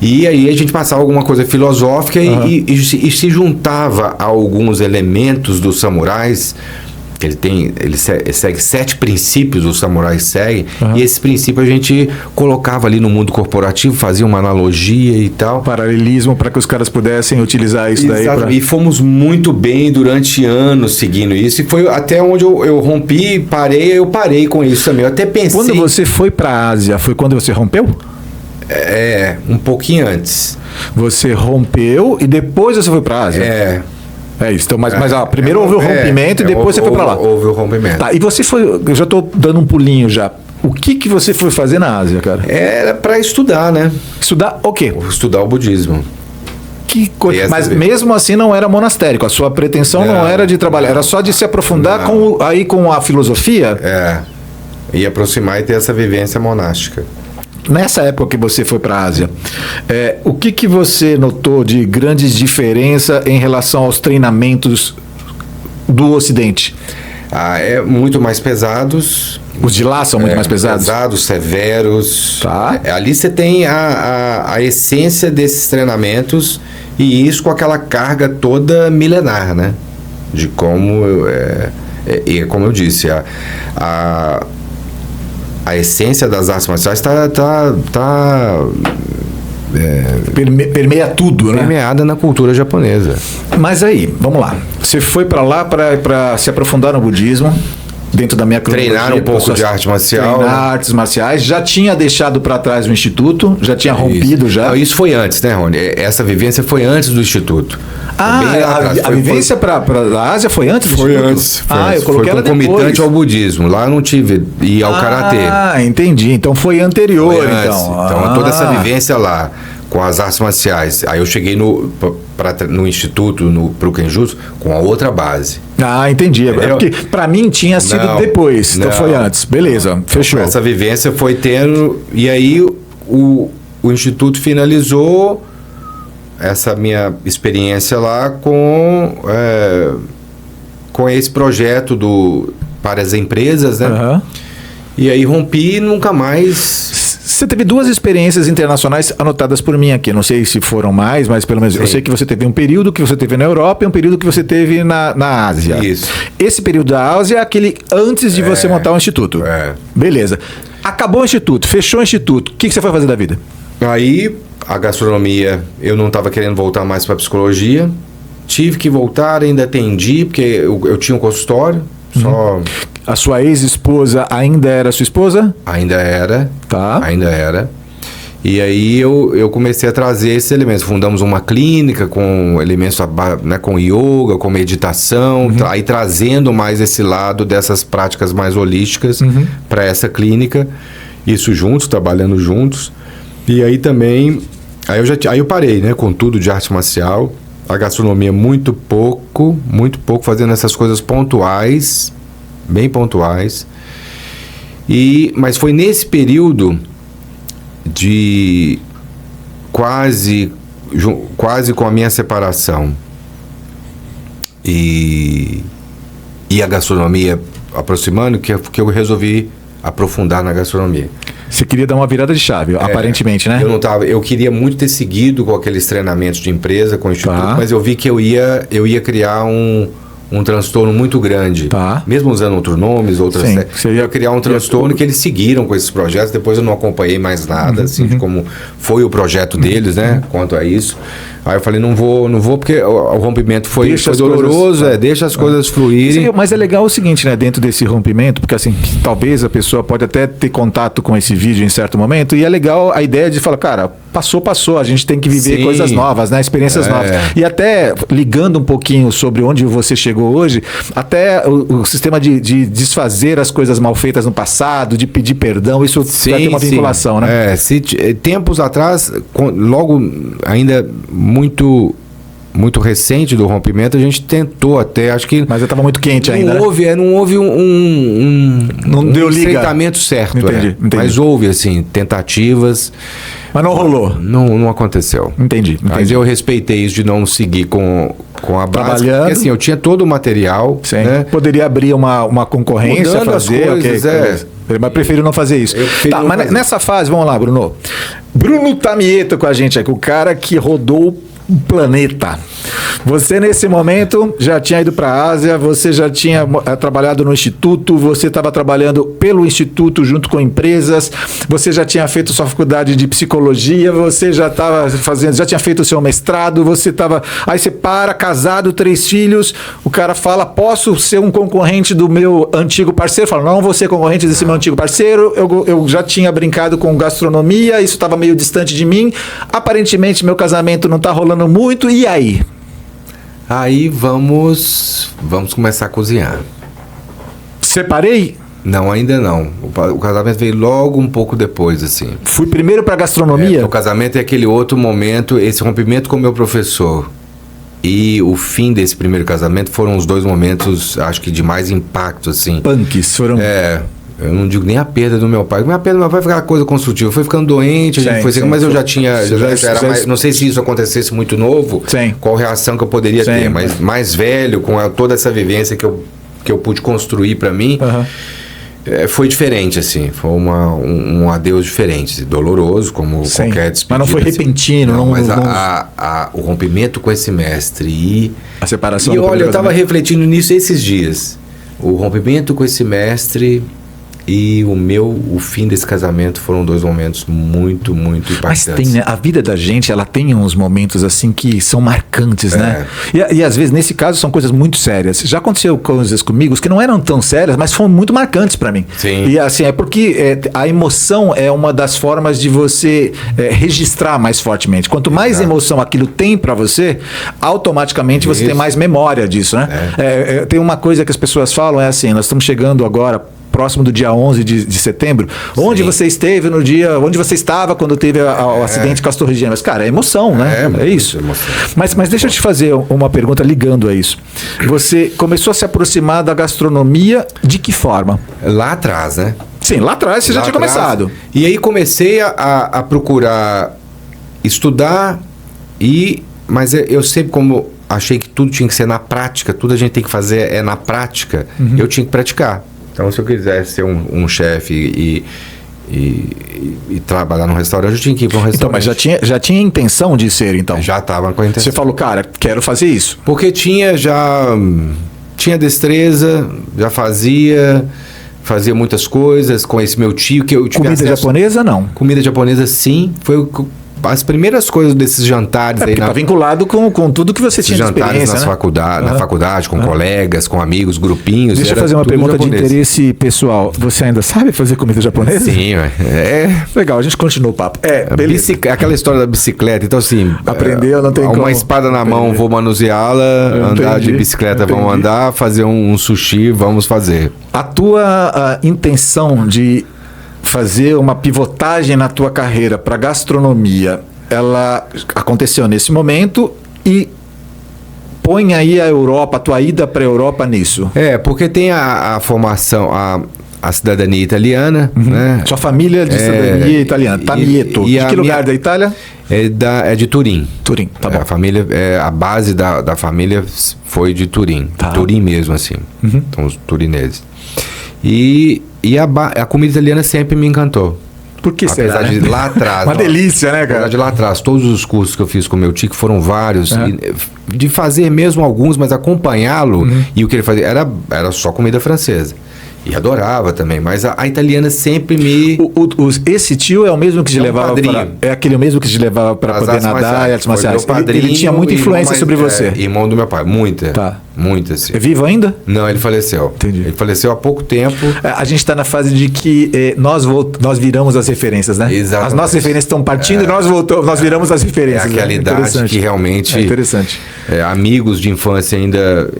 E aí a gente passava alguma coisa filosófica e se juntava a alguns elementos dos samurais. Ele segue 7 princípios, os samurais seguem, e esses princípios a gente colocava ali no mundo corporativo, fazia uma analogia e tal. Paralelismo para que os caras pudessem utilizar isso daí. E fomos muito bem durante anos seguindo isso, e foi até onde eu rompi, eu parei com isso também. Eu até pensei... Quando você foi para a Ásia, foi quando você rompeu? Um pouquinho antes. Você rompeu e depois você foi para a Ásia? É isso. Então, mas primeiro houve o rompimento e depois você foi para lá. Houve o rompimento. Tá, e você foi... Eu já estou dando um pulinho já. O que você foi fazer na Ásia, cara? Era para estudar, né? Estudar o quê? Estudar o budismo. Que coisa. Mas mesmo assim não era monastérico. A sua pretensão não era de trabalhar. Era só de se aprofundar com a filosofia? E aproximar e ter essa vivência monástica. Nessa época que você foi para a Ásia, o que você notou de grandes diferenças em relação aos treinamentos do Ocidente? Muito mais pesados. Os de lá são muito mais pesados? Pesados, severos. Tá. Ali você tem a essência desses treinamentos, e isso com aquela carga toda milenar, né? De como, como eu disse, a essência das artes marciais permeia tudo, né? Permeada na cultura japonesa. Mas aí, vamos lá. Você foi para lá para se aprofundar no budismo, dentro da minha cronologia. Treinar um pouco de arte marcial. Treinar artes marciais. Já tinha deixado para trás o instituto? Já tinha rompido já? Não, isso foi antes, né, Rony? Essa vivência foi antes do instituto. A vivência para a Ásia foi antes do instituto? Antes. Eu coloquei ela depois. Foi concomitante ao budismo. Lá eu não tive. E ao karatê. Entendi. Então foi anterior, foi antes. Então toda essa vivência lá, com as artes marciais. Aí eu cheguei no instituto, pro Kenjutsu, com a outra base. Entendi. Porque para mim tinha sido depois. Então foi antes. Beleza, fechou. Essa vivência foi tendo. E aí o instituto finalizou essa minha experiência lá com com esse projeto para as empresas, né? Aham. E aí rompi e nunca mais... Você teve 2 experiências internacionais anotadas por mim aqui. Não sei se foram mais, mas pelo menos eu Sim. sei que você teve um período que você teve na Europa e um período que você teve na Ásia. Isso. Esse período da Ásia é aquele antes de você montar o instituto. É. Beleza. Acabou o instituto, fechou o instituto. O que você foi fazer da vida? Aí, a gastronomia, eu não estava querendo voltar mais para psicologia. Tive que voltar, ainda atendi, porque eu tinha um consultório, só... A sua ex-esposa ainda era sua esposa? Ainda era. Tá. Ainda era. E aí eu comecei a trazer esses elementos. Fundamos uma clínica com elementos, né, com yoga, com meditação, aí trazendo mais esse lado dessas práticas mais holísticas para essa clínica. Isso juntos, trabalhando juntos. E aí também... Aí eu parei, né, com tudo de arte marcial. A gastronomia muito pouco, fazendo essas coisas pontuais, bem pontuais. Mas foi nesse período de quase com a minha separação e a gastronomia aproximando que eu resolvi aprofundar na gastronomia. Você queria dar uma virada de chave, aparentemente, né? Eu queria muito ter seguido com aqueles treinamentos de empresa, com o instituto, Tá. mas eu vi que eu ia criar um transtorno muito grande. Tá. Mesmo usando outros nomes, outras... Sim, Eu ia criar um transtorno que eles seguiram com esses projetos. Depois eu não acompanhei mais nada, assim, de como foi o projeto deles, né? Quanto a isso. Aí eu falei, não vou porque o rompimento foi doloroso, deixa as coisas fluírem. Sim, mas é legal o seguinte, né? Dentro desse rompimento, porque assim, talvez a pessoa pode até ter contato com esse vídeo em certo momento, e é legal a ideia de falar, cara, passou, a gente tem que viver Sim. coisas novas, né? Experiências novas. E até ligando um pouquinho sobre onde você chegou hoje, até o sistema de desfazer as coisas mal feitas no passado, de pedir perdão, isso vai ter uma vinculação, né? Tempos atrás, logo ainda muito recente do rompimento, a gente tentou até, acho que... Mas eu estava muito quente ainda, não houve Não deu liga. estreitamento certo. Entendi. Mas houve, assim, tentativas. Mas não rolou. Não aconteceu. Entendi. Mas eu respeitei isso de não seguir com a base. Trabalhando. Porque assim, eu tinha todo o material. Sim. Né? Poderia abrir uma concorrência, Mudando as fazer... coisas, Mas prefiro não fazer isso. Tá, mas fazer. nessa fase, vamos lá, Bruno. Bruno Tamieto com a gente aqui, o cara que rodou o planeta. Você, nesse momento, já tinha ido para a Ásia, você já tinha trabalhado no Instituto, você estava trabalhando pelo Instituto junto com empresas, você já tinha feito sua faculdade de psicologia, você já tinha feito o seu mestrado, você estava... Aí você casado, 3 filhos, o cara fala, posso ser um concorrente do meu antigo parceiro? Fala, não vou ser concorrente desse meu antigo parceiro, eu já tinha brincado com gastronomia, isso estava meio distante de mim, aparentemente meu casamento não está rolando muito, e aí? Aí vamos começar a cozinhar. Separei? Não, ainda não. O casamento veio logo um pouco depois, assim. Fui primeiro para gastronomia? O casamento é aquele outro momento, esse rompimento com o meu professor e o fim desse primeiro casamento foram os 2 momentos, acho que de mais impacto, assim. Punks, foram... Eu não digo nem a perda do meu pai. A perda do meu pai foi aquela coisa construtiva. Eu fui ficando doente, mas eu já tinha... não sei se isso acontecesse muito novo, qual reação que eu poderia ter. Mas mais velho, com toda essa vivência que eu pude construir para mim, foi diferente, assim. Foi um adeus diferente. Doloroso, como qualquer despedida. Mas não foi repentino. Mas o rompimento com esse mestre e... A separação. E olha, eu estava refletindo nisso esses dias. O rompimento com esse mestre... E o fim desse casamento foram 2 momentos muito, muito impactantes. Mas tem, né? A vida da gente, ela tem uns momentos assim que são marcantes, né? E às vezes, nesse caso, são coisas muito sérias. Já aconteceu coisas comigo que não eram tão sérias, mas foram muito marcantes para mim. Sim. E assim, é porque a emoção é uma das formas de você registrar mais fortemente. Quanto mais emoção aquilo tem para você, automaticamente você tem mais memória disso, né? Tem uma coisa que as pessoas falam, é assim, nós estamos chegando agora próximo do dia 11 de setembro, onde você esteve no dia, onde você estava quando teve o acidente com as Torres Gêmeas. Cara, é emoção, né? É isso. Mas deixa eu te fazer uma pergunta ligando a isso. Você começou a se aproximar da gastronomia de que forma? Lá atrás, né? Sim, lá atrás você já tinha começado. E aí comecei a procurar estudar mas eu sempre, como achei que tudo tinha que ser na prática, tudo a gente tem que fazer na prática, eu tinha que praticar. Então, se eu quisesse ser um chefe e trabalhar num restaurante, eu tinha que ir para um restaurante. Então, mas já tinha intenção de ser, então? Já estava com a intenção. Você falou, cara, quero fazer isso. Porque tinha destreza, já fazia muitas coisas com esse meu tio, que eu tive Comida japonesa, não? Comida japonesa, sim. Foi as primeiras coisas desses jantares aí. Tá vinculado com tudo que você tinha de experiência, nas na faculdade, com colegas, com amigos, grupinhos. Deixa eu fazer uma pergunta japonês. De interesse pessoal. Você ainda sabe fazer comida japonesa? Sim, legal, a gente continua o papo. Aquela história da bicicleta, então assim... Aprendeu, não tem como. Uma espada na mão, vou manuseá-la, andar de bicicleta, vamos andar, fazer um sushi, vamos fazer. A tua intenção de fazer uma pivotagem na tua carreira para gastronomia, ela aconteceu nesse momento e põe aí a Europa, a tua ida para a Europa nisso. Porque tem a formação, a cidadania italiana, né? Sua família de cidadania italiana, Tamieto. De que lugar da Itália? É de Turim. Turim, tá bom. A base da família foi de Turim. Tá. Turim mesmo, assim. Então, os turineses. E a comida italiana sempre me encantou. Por que será? Apesar de lá atrás. Uma delícia, né, cara? Apesar de lá atrás, todos os cursos que eu fiz com o meu tio, que foram vários, de fazer mesmo alguns, mas acompanhá-lo, e o que ele fazia era só comida francesa. E adorava também, mas a italiana sempre me... Esse tio é o mesmo que te levava para... É aquele mesmo que te levava para poder nadar e artes marciais. Ele tinha muita influência sobre você. Irmão do meu pai, muita. Tá. Muita, sim. É vivo ainda? Não, ele faleceu. Entendi. Ele faleceu há pouco tempo. A gente está na fase de que nós viramos as referências, né? Exatamente. As nossas referências estão partindo e nós viramos as referências. É aquela idade que realmente... É interessante. Amigos de infância ainda...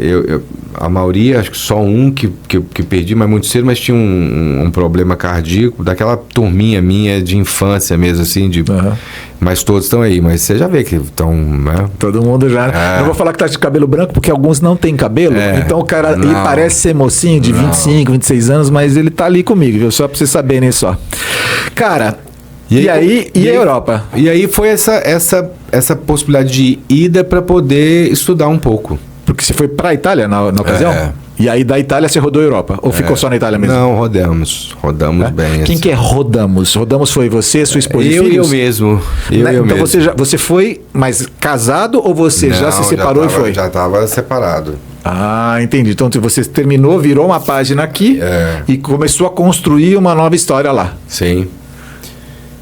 A maioria, acho que só um que perdi, mas muito cedo, mas tinha um problema cardíaco, daquela turminha minha de infância mesmo, assim, mas todos estão aí, mas você já vê que estão... Né? Todo mundo já... Não vou falar que tá de cabelo branco, porque alguns não têm cabelo, então o cara, ele parece ser mocinho de 25, 26 anos, mas ele tá ali comigo, viu? Só pra vocês saberem só. Cara... E aí a Europa? E aí foi essa possibilidade de ida para poder estudar um pouco. Porque você foi para a Itália na ocasião? E aí da Itália você rodou a Europa? Ou ficou só na Itália mesmo? Não, rodamos bem. Quem que é rodamos? Rodamos foi você, sua esposa e filhos? Eu mesmo. Então você foi, mas casado ou você já se separou e foi? Já estava separado. Ah, entendi. Então você terminou, virou uma página aqui e começou a construir uma nova história lá. Sim.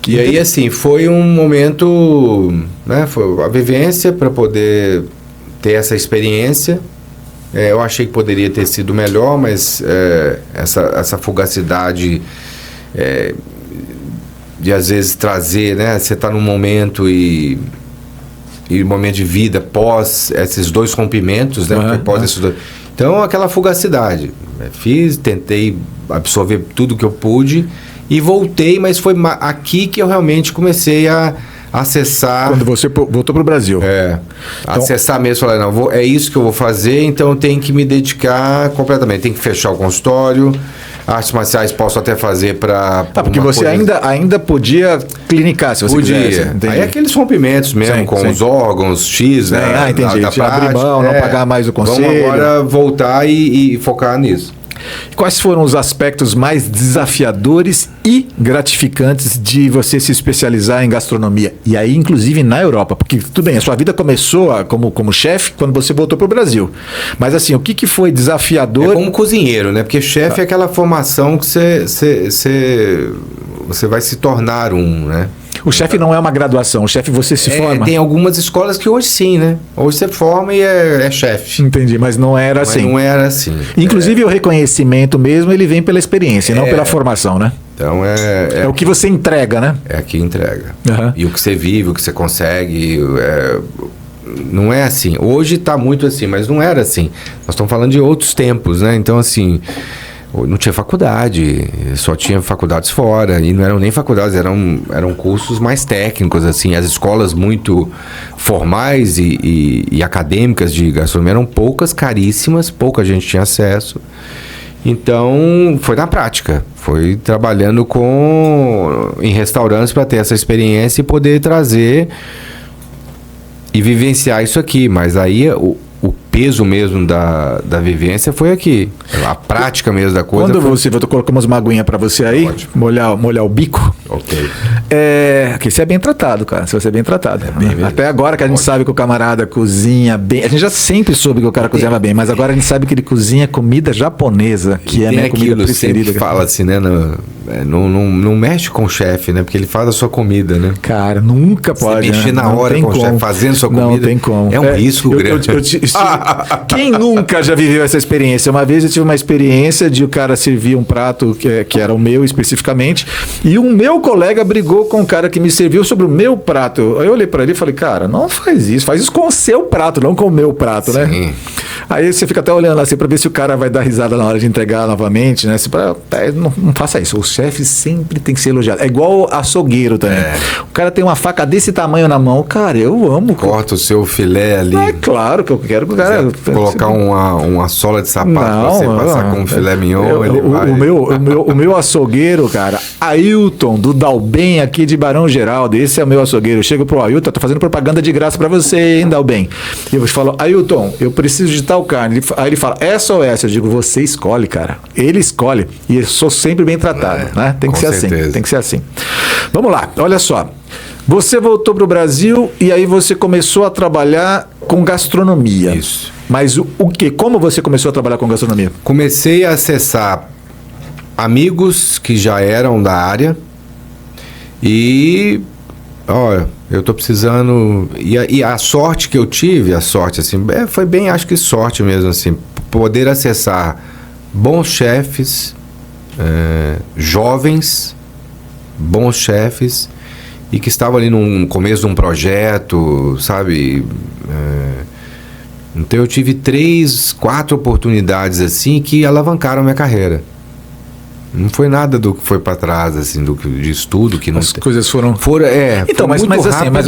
E aí, assim, foi um momento, né? Foi a vivência para poder ter essa experiência. Eu achei que poderia ter sido melhor, mas essa fugacidade de às vezes trazer, né? Você está num momento e momento de vida pós esses dois rompimentos, né? Pós esses dois. Então, aquela fugacidade. Tentei absorver tudo que eu pude e voltei, mas foi aqui que eu realmente comecei a acessar... Quando você voltou para o Brasil. Então, acessar mesmo, falar, não, é isso que eu vou fazer, então eu tenho que me dedicar completamente. Tem que fechar o consultório, artes marciais posso até fazer para... porque você ainda podia clinicar, se você quisesse. Aí aqueles rompimentos mesmo, com os órgãos, X, né? Entendi. Da abrir mão, não pagar mais o conselho. Vamos agora voltar e focar nisso. Quais foram os aspectos mais desafiadores e gratificantes de você se especializar em gastronomia? E aí, inclusive, na Europa. Porque, tudo bem, a sua vida começou como chefe quando você voltou para o Brasil. Mas, assim, o que foi desafiador? Como cozinheiro, né? Porque chefe é aquela formação que você vai se tornar né? O chefe não é uma graduação, o chefe você se forma. Tem algumas escolas que hoje sim, né? Hoje você forma e é chefe. Entendi, mas não era assim. Não era assim. Inclusive o reconhecimento mesmo, ele vem pela experiência, não pela formação, né? Então é o que você entrega, né? É que entrega. E o que você vive, o que você consegue, não é assim. Hoje está muito assim, mas não era assim. Nós estamos falando de outros tempos, né? Então, assim... Não tinha faculdade, só tinha faculdades fora, e não eram nem faculdades, eram cursos mais técnicos, assim, as escolas muito formais e acadêmicas de gastronomia eram poucas, caríssimas, pouca gente tinha acesso, então foi na prática, foi trabalhando em restaurantes para ter essa experiência e poder trazer e vivenciar isso aqui. Mas aí o peso mesmo da vivência foi aqui. A prática mesmo da coisa. Quando você... Vou colocar umas maguinhas pra você aí. Ótimo. Molhar o bico. Ok. Aqui você é bem tratado, cara. Você é bem tratado. bem. Até agora que a gente sabe que o camarada cozinha bem. A gente já sempre soube que o cara cozinhava bem, mas agora a gente sabe que ele cozinha comida japonesa, que é a minha comida preferida. Sempre fala assim, né? Não mexe com o chefe, né? Porque ele faz a sua comida, né? Cara, nunca pode. Você mexer na hora com o chefe, fazendo sua comida. Não tem como. É um risco grande. Quem nunca já viveu essa experiência? Uma vez eu tive uma experiência de o cara servir um prato que era o meu especificamente, e o meu colega brigou com o cara que me serviu sobre o meu prato. Aí eu olhei pra ele e falei, cara, não faz isso com o seu prato, não com o meu prato, Sim. né? Aí você fica até olhando assim pra ver se o cara vai dar risada na hora de entregar novamente, né? Não faça isso. O chefe sempre tem que ser elogiado. É igual açougueiro também. O cara tem uma faca desse tamanho na mão. Cara, eu amo. Corta o seu filé ali. É claro que eu quero que o cara... Colocar uma sola de sapato pra você passar com um filé mignon. O meu açougueiro, cara, Ailton, do Dalben, aqui de Barão Geraldo. Esse é o meu açougueiro. Eu chego pro Ailton, tô fazendo propaganda de graça pra você, hein, Dalben? E eu falo, Ailton, eu preciso de tal carne. Aí ele fala, essa ou essa? Eu digo, você escolhe, cara. Ele escolhe. E eu sou sempre bem tratado, né? Tem que ser assim. Tem que ser assim. Vamos lá, olha só. Você voltou pro Brasil e aí você começou a trabalhar com gastronomia. Isso. Mas o quê? Como você começou a trabalhar com gastronomia? Comecei a acessar amigos que já eram da área e... Olha, eu tô precisando... E a sorte que eu tive, assim, foi bem, acho que sorte mesmo, assim, poder acessar bons chefes, jovens, bons chefes, e que estavam ali no começo de um projeto, sabe? Então eu tive 3, 4 oportunidades assim que alavancaram a minha carreira. Não foi nada do que foi para trás, assim, de estudo que não... As coisas foram... Então, mas assim, mas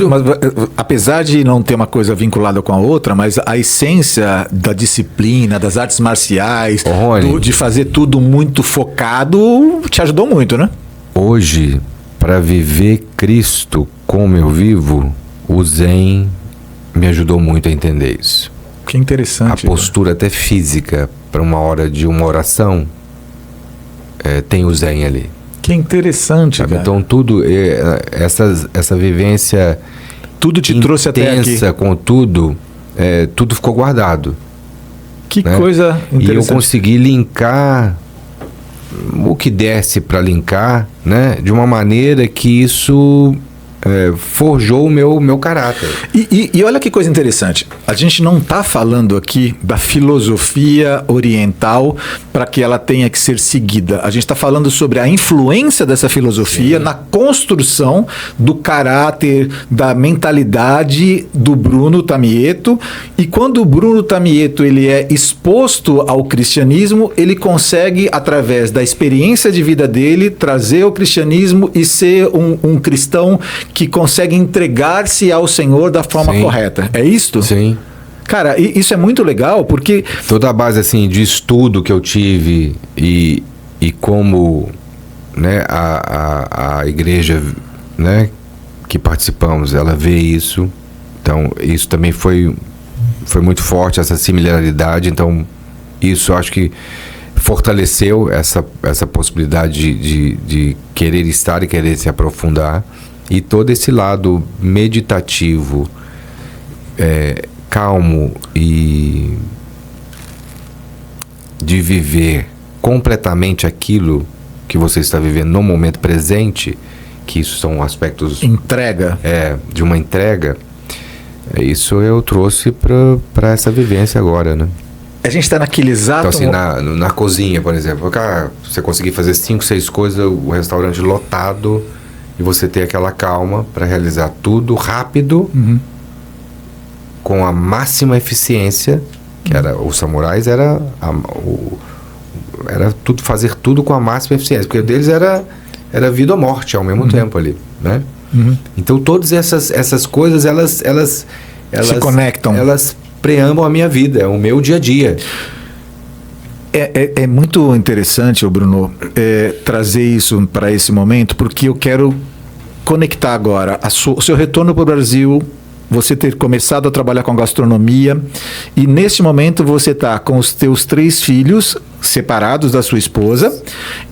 apesar de não ter uma coisa vinculada com a outra, mas a essência da disciplina, das artes marciais, de fazer tudo muito focado, te ajudou muito, né? Hoje, para viver Cristo como eu vivo, o Zen me ajudou muito a entender isso. Que interessante. A postura até física para uma hora de uma oração, tem o Zen ali. Que interessante, cara. Então tudo, essa vivência, tudo te trouxe até aqui. Com tudo ficou guardado. Que coisa interessante. E eu consegui linkar o que desse para linkar, né, de uma maneira que isso forjou o meu caráter. E olha que coisa interessante. A gente não está falando aqui da filosofia oriental para que ela tenha que ser seguida. A gente está falando sobre a influência dessa filosofia na construção do caráter, da mentalidade do Bruno Tamieto. E quando o Bruno Tamieto ele é exposto ao cristianismo, ele consegue, através da experiência de vida dele, trazer o cristianismo e ser um cristão que consegue entregar-se ao Senhor da forma correta. É isto? Sim. Cara, isso é muito legal porque... Toda a base, assim, de estudo que eu tive e como, né, a igreja, né, que participamos, ela vê isso. Então, isso também foi muito forte, essa similaridade. Então, isso acho que fortaleceu essa possibilidade de querer estar e querer se aprofundar. E todo esse lado meditativo, calmo e de viver completamente aquilo que você está vivendo no momento presente, que isso são aspectos... Entrega. De uma entrega. Isso eu trouxe para essa vivência agora, né? A gente está naquele exato... Então, assim, na cozinha, por exemplo, você conseguir fazer 5, 6 coisas, o restaurante lotado... E você ter aquela calma para realizar tudo rápido, com a máxima eficiência, que era os samurais, era tudo, fazer tudo com a máxima eficiência, porque o deles era vida ou morte ao mesmo tempo ali, né? Então todas essas coisas, elas se conectam. Elas preambam a minha vida, o meu dia a dia. É muito interessante, Bruno, trazer isso para esse momento, porque eu quero conectar agora o seu retorno para o Brasil você ter começado a trabalhar com gastronomia e neste momento você está com os teus 3 filhos separados da sua esposa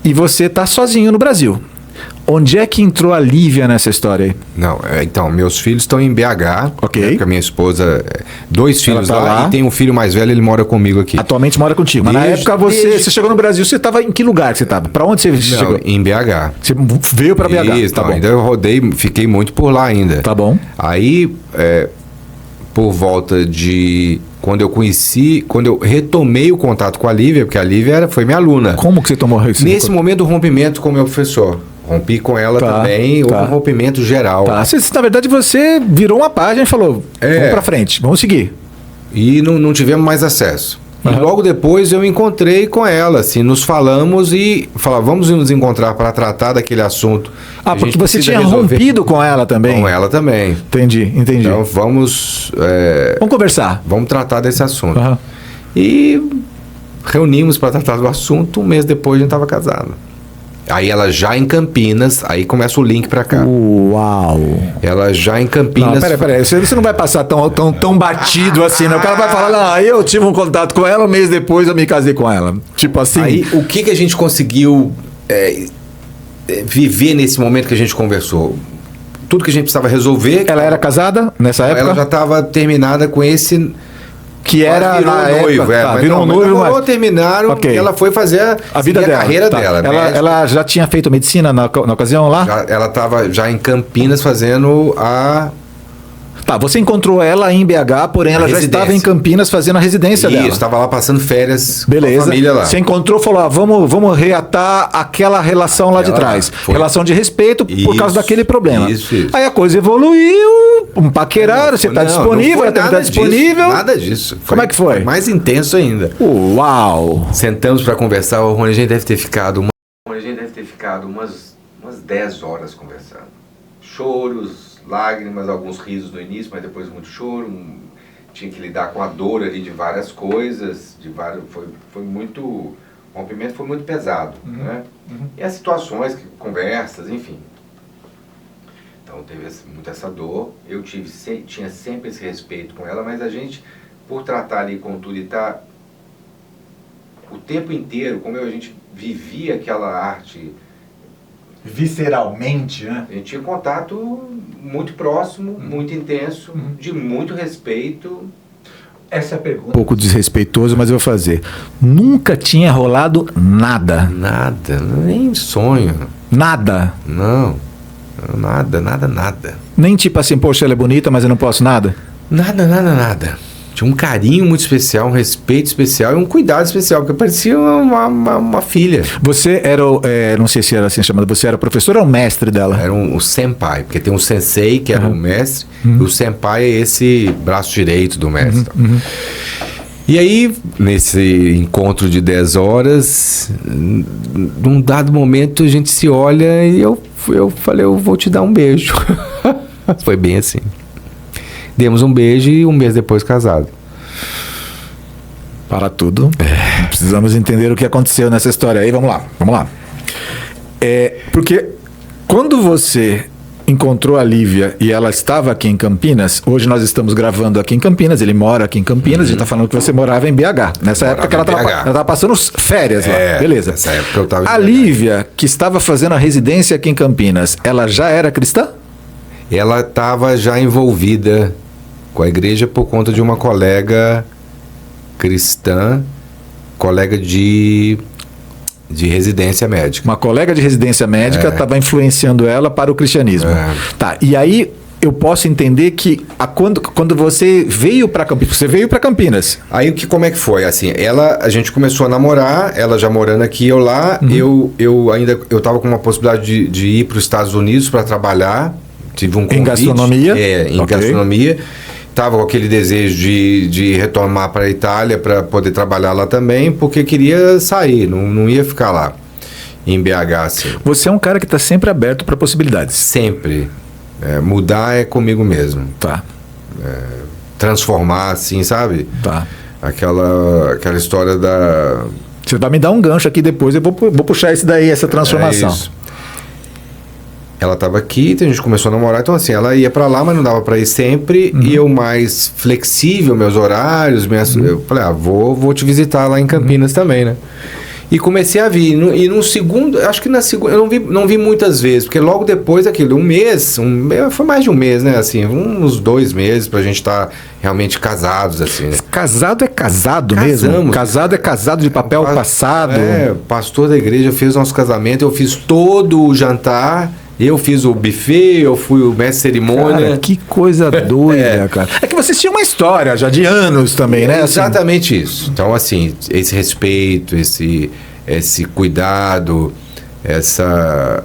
e você está sozinho no Brasil. Onde é que entrou a Lívia nessa história aí? Não, então, meus filhos estão em BH. Ok. Né, porque a minha esposa, 2 filhos tá lá. E tem um filho mais velho, ele mora comigo aqui. Atualmente mora contigo. Mas na época você chegou no Brasil, você estava em que lugar que você estava? Para onde você chegou? Em BH. Você veio para BH? Isso, tá bom. Ainda eu rodei, fiquei muito por lá ainda. Tá bom. Aí, por volta de... Quando eu retomei o contato com a Lívia, porque a Lívia foi minha aluna. Como que você tomou isso? Nesse momento, o rompimento com o meu professor. Rompi com ela também, houve um rompimento geral. Tá. Na verdade, você virou uma página e falou, vamos pra frente, vamos seguir. E não tivemos mais acesso. E logo depois eu encontrei com ela, assim, nos falamos e falamos, vamos nos encontrar para tratar daquele assunto. Porque você tinha rompido com ela também? Com ela também. Entendi. Então vamos conversar. Vamos tratar desse assunto. E reunimos para tratar do assunto, um mês depois a gente estava casado. Aí ela já em Campinas, aí começa o link pra cá. Uau! Ela já em Campinas... Não, peraí, você não vai passar tão batido assim, né? O cara vai falar, eu tive um contato com ela, um mês depois eu me casei com ela. Tipo assim... Aí, o que a gente conseguiu viver nesse momento que a gente conversou? Tudo que a gente precisava resolver... Ela era casada nessa época? Ela já estava terminada com esse... Que era virou na noivo, época, virou noivo, mas terminaram, ela foi fazer a vida dela, a carreira dela. Ela já tinha feito medicina na ocasião lá? Ela estava já em Campinas fazendo a... Tá, você encontrou ela em BH, porém ela já estava em Campinas fazendo a residência dela. Isso, estava lá passando férias com a família lá. Você encontrou e falou, vamos reatar aquela relação lá de trás. Relação de respeito por causa daquele problema. Isso. Aí a coisa evoluiu, paqueraram, você está disponível, ela está disponível. Nada disso. Como é que foi? Mais intenso ainda. Uau! Sentamos para conversar, o Rony, a gente deve ter ficado umas 10 horas conversando. Choros, lágrimas, alguns risos no início, mas depois muito choro. Tinha que lidar com a dor ali de várias coisas, foi muito... O rompimento foi muito pesado, né? E as situações, conversas, enfim. Então teve muito essa dor. Eu tinha sempre esse respeito com ela, mas a gente, por tratar ali com tudo e estar o tempo inteiro, como a gente vivia aquela arte... Visceralmente, né? A gente tinha contato muito próximo, muito intenso, de muito respeito. Essa é a pergunta. Um pouco desrespeitoso, mas eu vou fazer. Nunca tinha rolado nada? Nada, nem sonho. Nada? Não, nada. Nem tipo assim, poxa, ela é bonita, mas eu não posso nada? Nada. Tinha um carinho muito especial, um respeito especial e um cuidado especial, porque parecia uma filha. Você era, não sei se era assim chamado, você era professor ou mestre dela? Era o senpai, porque tem um sensei, que era o mestre, e o senpai é esse braço direito do mestre. E aí, nesse encontro de 10 horas, num dado momento a gente se olha e eu falei, eu vou te dar um beijo. Foi bem assim. Demos um beijo e um mês depois casado. Para tudo. Precisamos entender o que aconteceu nessa história aí. Vamos lá. Porque quando você encontrou a Lívia e ela estava aqui em Campinas, hoje nós estamos gravando aqui em Campinas, ele mora aqui em Campinas, a gente está falando que você morava em BH. Nessa época que ela estava passando férias lá. Beleza. Nessa época eu estava em BH. A Lívia, que estava fazendo a residência aqui em Campinas, ela já era cristã? Ela estava já envolvida com a igreja por conta de uma colega cristã, colega de residência médica. Uma colega de residência médica estava influenciando ela para o cristianismo. Tá, e aí eu posso entender que quando você veio para Campinas, você veio para Campinas. Aí como é que foi? Assim, a gente começou a namorar, ela já morando aqui, eu lá, eu estava com uma possibilidade de ir para os Estados Unidos para trabalhar. Tive um convite. Em gastronomia? Em gastronomia. Estava com aquele desejo de retomar para a Itália para poder trabalhar lá também, porque queria sair, não ia ficar lá, em BH. Assim. Você é um cara que está sempre aberto para possibilidades. Sempre. Mudar é comigo mesmo. Tá. Transformar, assim, sabe? Tá. Aquela história da... Você vai me dar um gancho aqui depois, eu vou puxar esse daí, essa transformação. Isso. ela estava aqui, então a gente começou a namorar. Então, assim, ela ia para lá, mas não dava para ir sempre. E eu mais flexível, meus horários, eu falei, vou te visitar lá em Campinas também, né? E comecei a vir. E no segundo, acho que na segunda, eu não vi muitas vezes, porque logo depois daquilo, foi mais de um mês, né? Assim, uns 2 meses pra gente estar realmente casados, assim, né? Casado é casado mesmo? Casado é casado de papel passado? O pastor da igreja fez nosso casamento, eu fiz todo o jantar. Eu fiz o buffet, eu fui o mestre de cerimônia. Cara, que coisa doida, cara. É que vocês tinham uma história já de anos também, né? Exatamente isso. Então, assim, esse respeito, esse cuidado, essa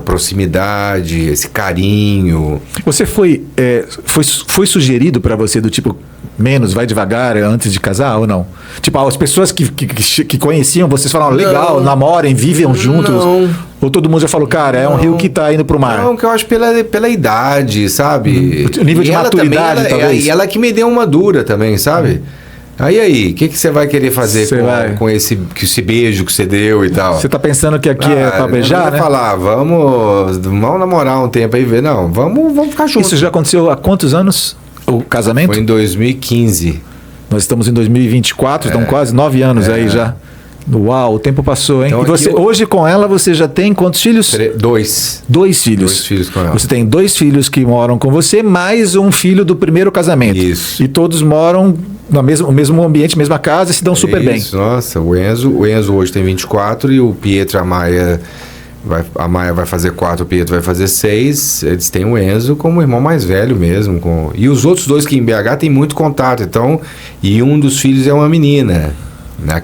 proximidade, esse carinho. Você foi sugerido pra você do tipo, menos, vai devagar antes de casar ou não? Tipo, as pessoas que conheciam, vocês falaram, legal, namorem, vivem juntos. Não. Ou todo mundo já falou, cara, é um rio que tá indo pro mar? Não, que eu acho pela idade, sabe? O nível de maturidade, também, talvez. E ela que me deu uma dura também, sabe? Aí, o que você vai querer fazer com esse beijo que você deu e tal? Você tá pensando que aqui é pra beijar, né? Falar, vamos namorar um tempo aí, ver. Não, vamos ficar juntos. Isso já aconteceu há quantos anos? O casamento? Foi em 2015. Nós estamos em 2024, então quase 9 anos aí já. Uau, o tempo passou, hein? Então, e hoje com ela você já tem quantos filhos? 2. 2 filhos. 2 filhos com ela. Você tem 2 filhos que moram com você, mais um filho do primeiro casamento. Isso. E todos moram no mesmo ambiente, mesma casa e se dão super bem. Nossa, o Enzo hoje tem 24 e o Pietro e a Maia vai fazer 4, o Pietro vai fazer 6. Eles têm o Enzo como irmão mais velho mesmo. E os outros 2 que em BH tem muito contato. Então, e um dos filhos é uma menina,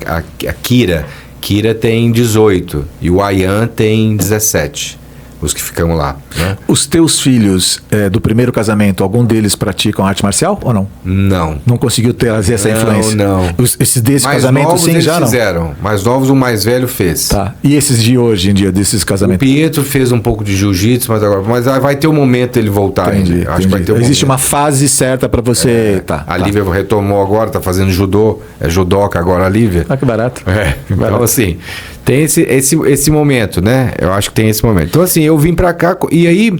a Kira. Kira tem 18 e o Ayan tem 17. Os que ficam lá, né? Os teus filhos do primeiro casamento, algum deles praticam arte marcial ou não? Não. Não conseguiu trazer essa influência? Não. Esses desse mais casamento novos, sim, eles já não? fizeram. Mais novos, o mais velho fez. Tá. E esses de hoje em dia, desses casamentos? O Pietro fez um pouco de jiu-jitsu, mas vai ter o momento dele voltar. Entendi. Acho que vai ter Existe uma fase certa para você... A Lívia retomou agora, tá fazendo judô. É judoca agora, a Lívia. Ah, que barato. Então, assim... Tem esse momento, né? Eu acho que tem esse momento. Então, assim, eu vim pra cá e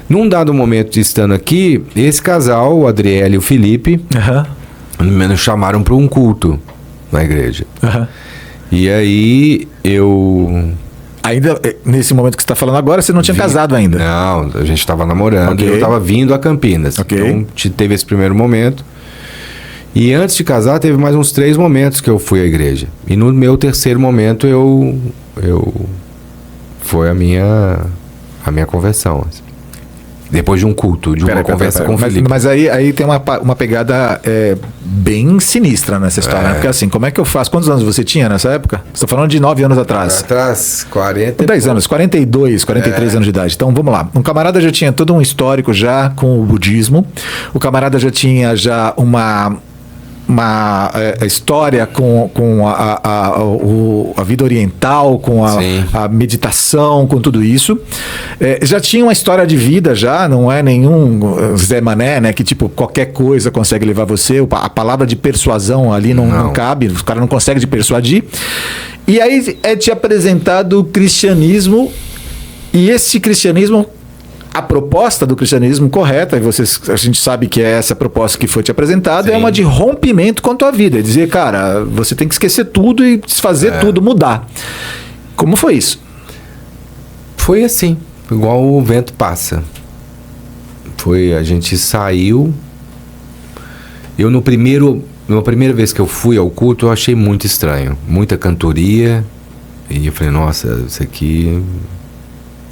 num dado momento de estando aqui, esse casal, o Adriele e o Felipe, me chamaram para um culto na igreja. E aí Ainda, nesse momento que você está falando agora, você não tinha casado ainda? Não, a gente estava namorando e eu estava vindo a Campinas. Então, teve esse primeiro momento. E antes de casar, teve mais uns 3 momentos que eu fui à igreja. E no meu terceiro momento, foi a minha conversão. Assim. Depois de um culto, de uma conversa com o Felipe. Mas aí tem uma pegada bem sinistra nessa história. Né? Porque assim, como é que eu faço? Quantos anos você tinha nessa época? Você está falando de 9 anos atrás. 40... 10 anos, 42, 43 anos de idade. Então, vamos lá. Um camarada já tinha todo um histórico já com o budismo. O camarada já tinha uma história com a vida oriental, com a meditação, com tudo isso. Já tinha uma história de vida já, não é nenhum Zé Mané, né? Que tipo, qualquer coisa consegue levar você. A palavra de persuasão ali não cabe, os caras não conseguem te persuadir. E aí é te apresentado o cristianismo, e esse cristianismo... A proposta do cristianismo correta, e a gente sabe que é essa proposta que foi te apresentada, é uma de rompimento com a tua vida. É dizer, cara, você tem que esquecer tudo e desfazer tudo, mudar. Como foi isso? Foi assim, igual o vento passa. A gente saiu. Na primeira vez que eu fui ao culto, eu achei muito estranho. Muita cantoria. E eu falei, nossa, isso aqui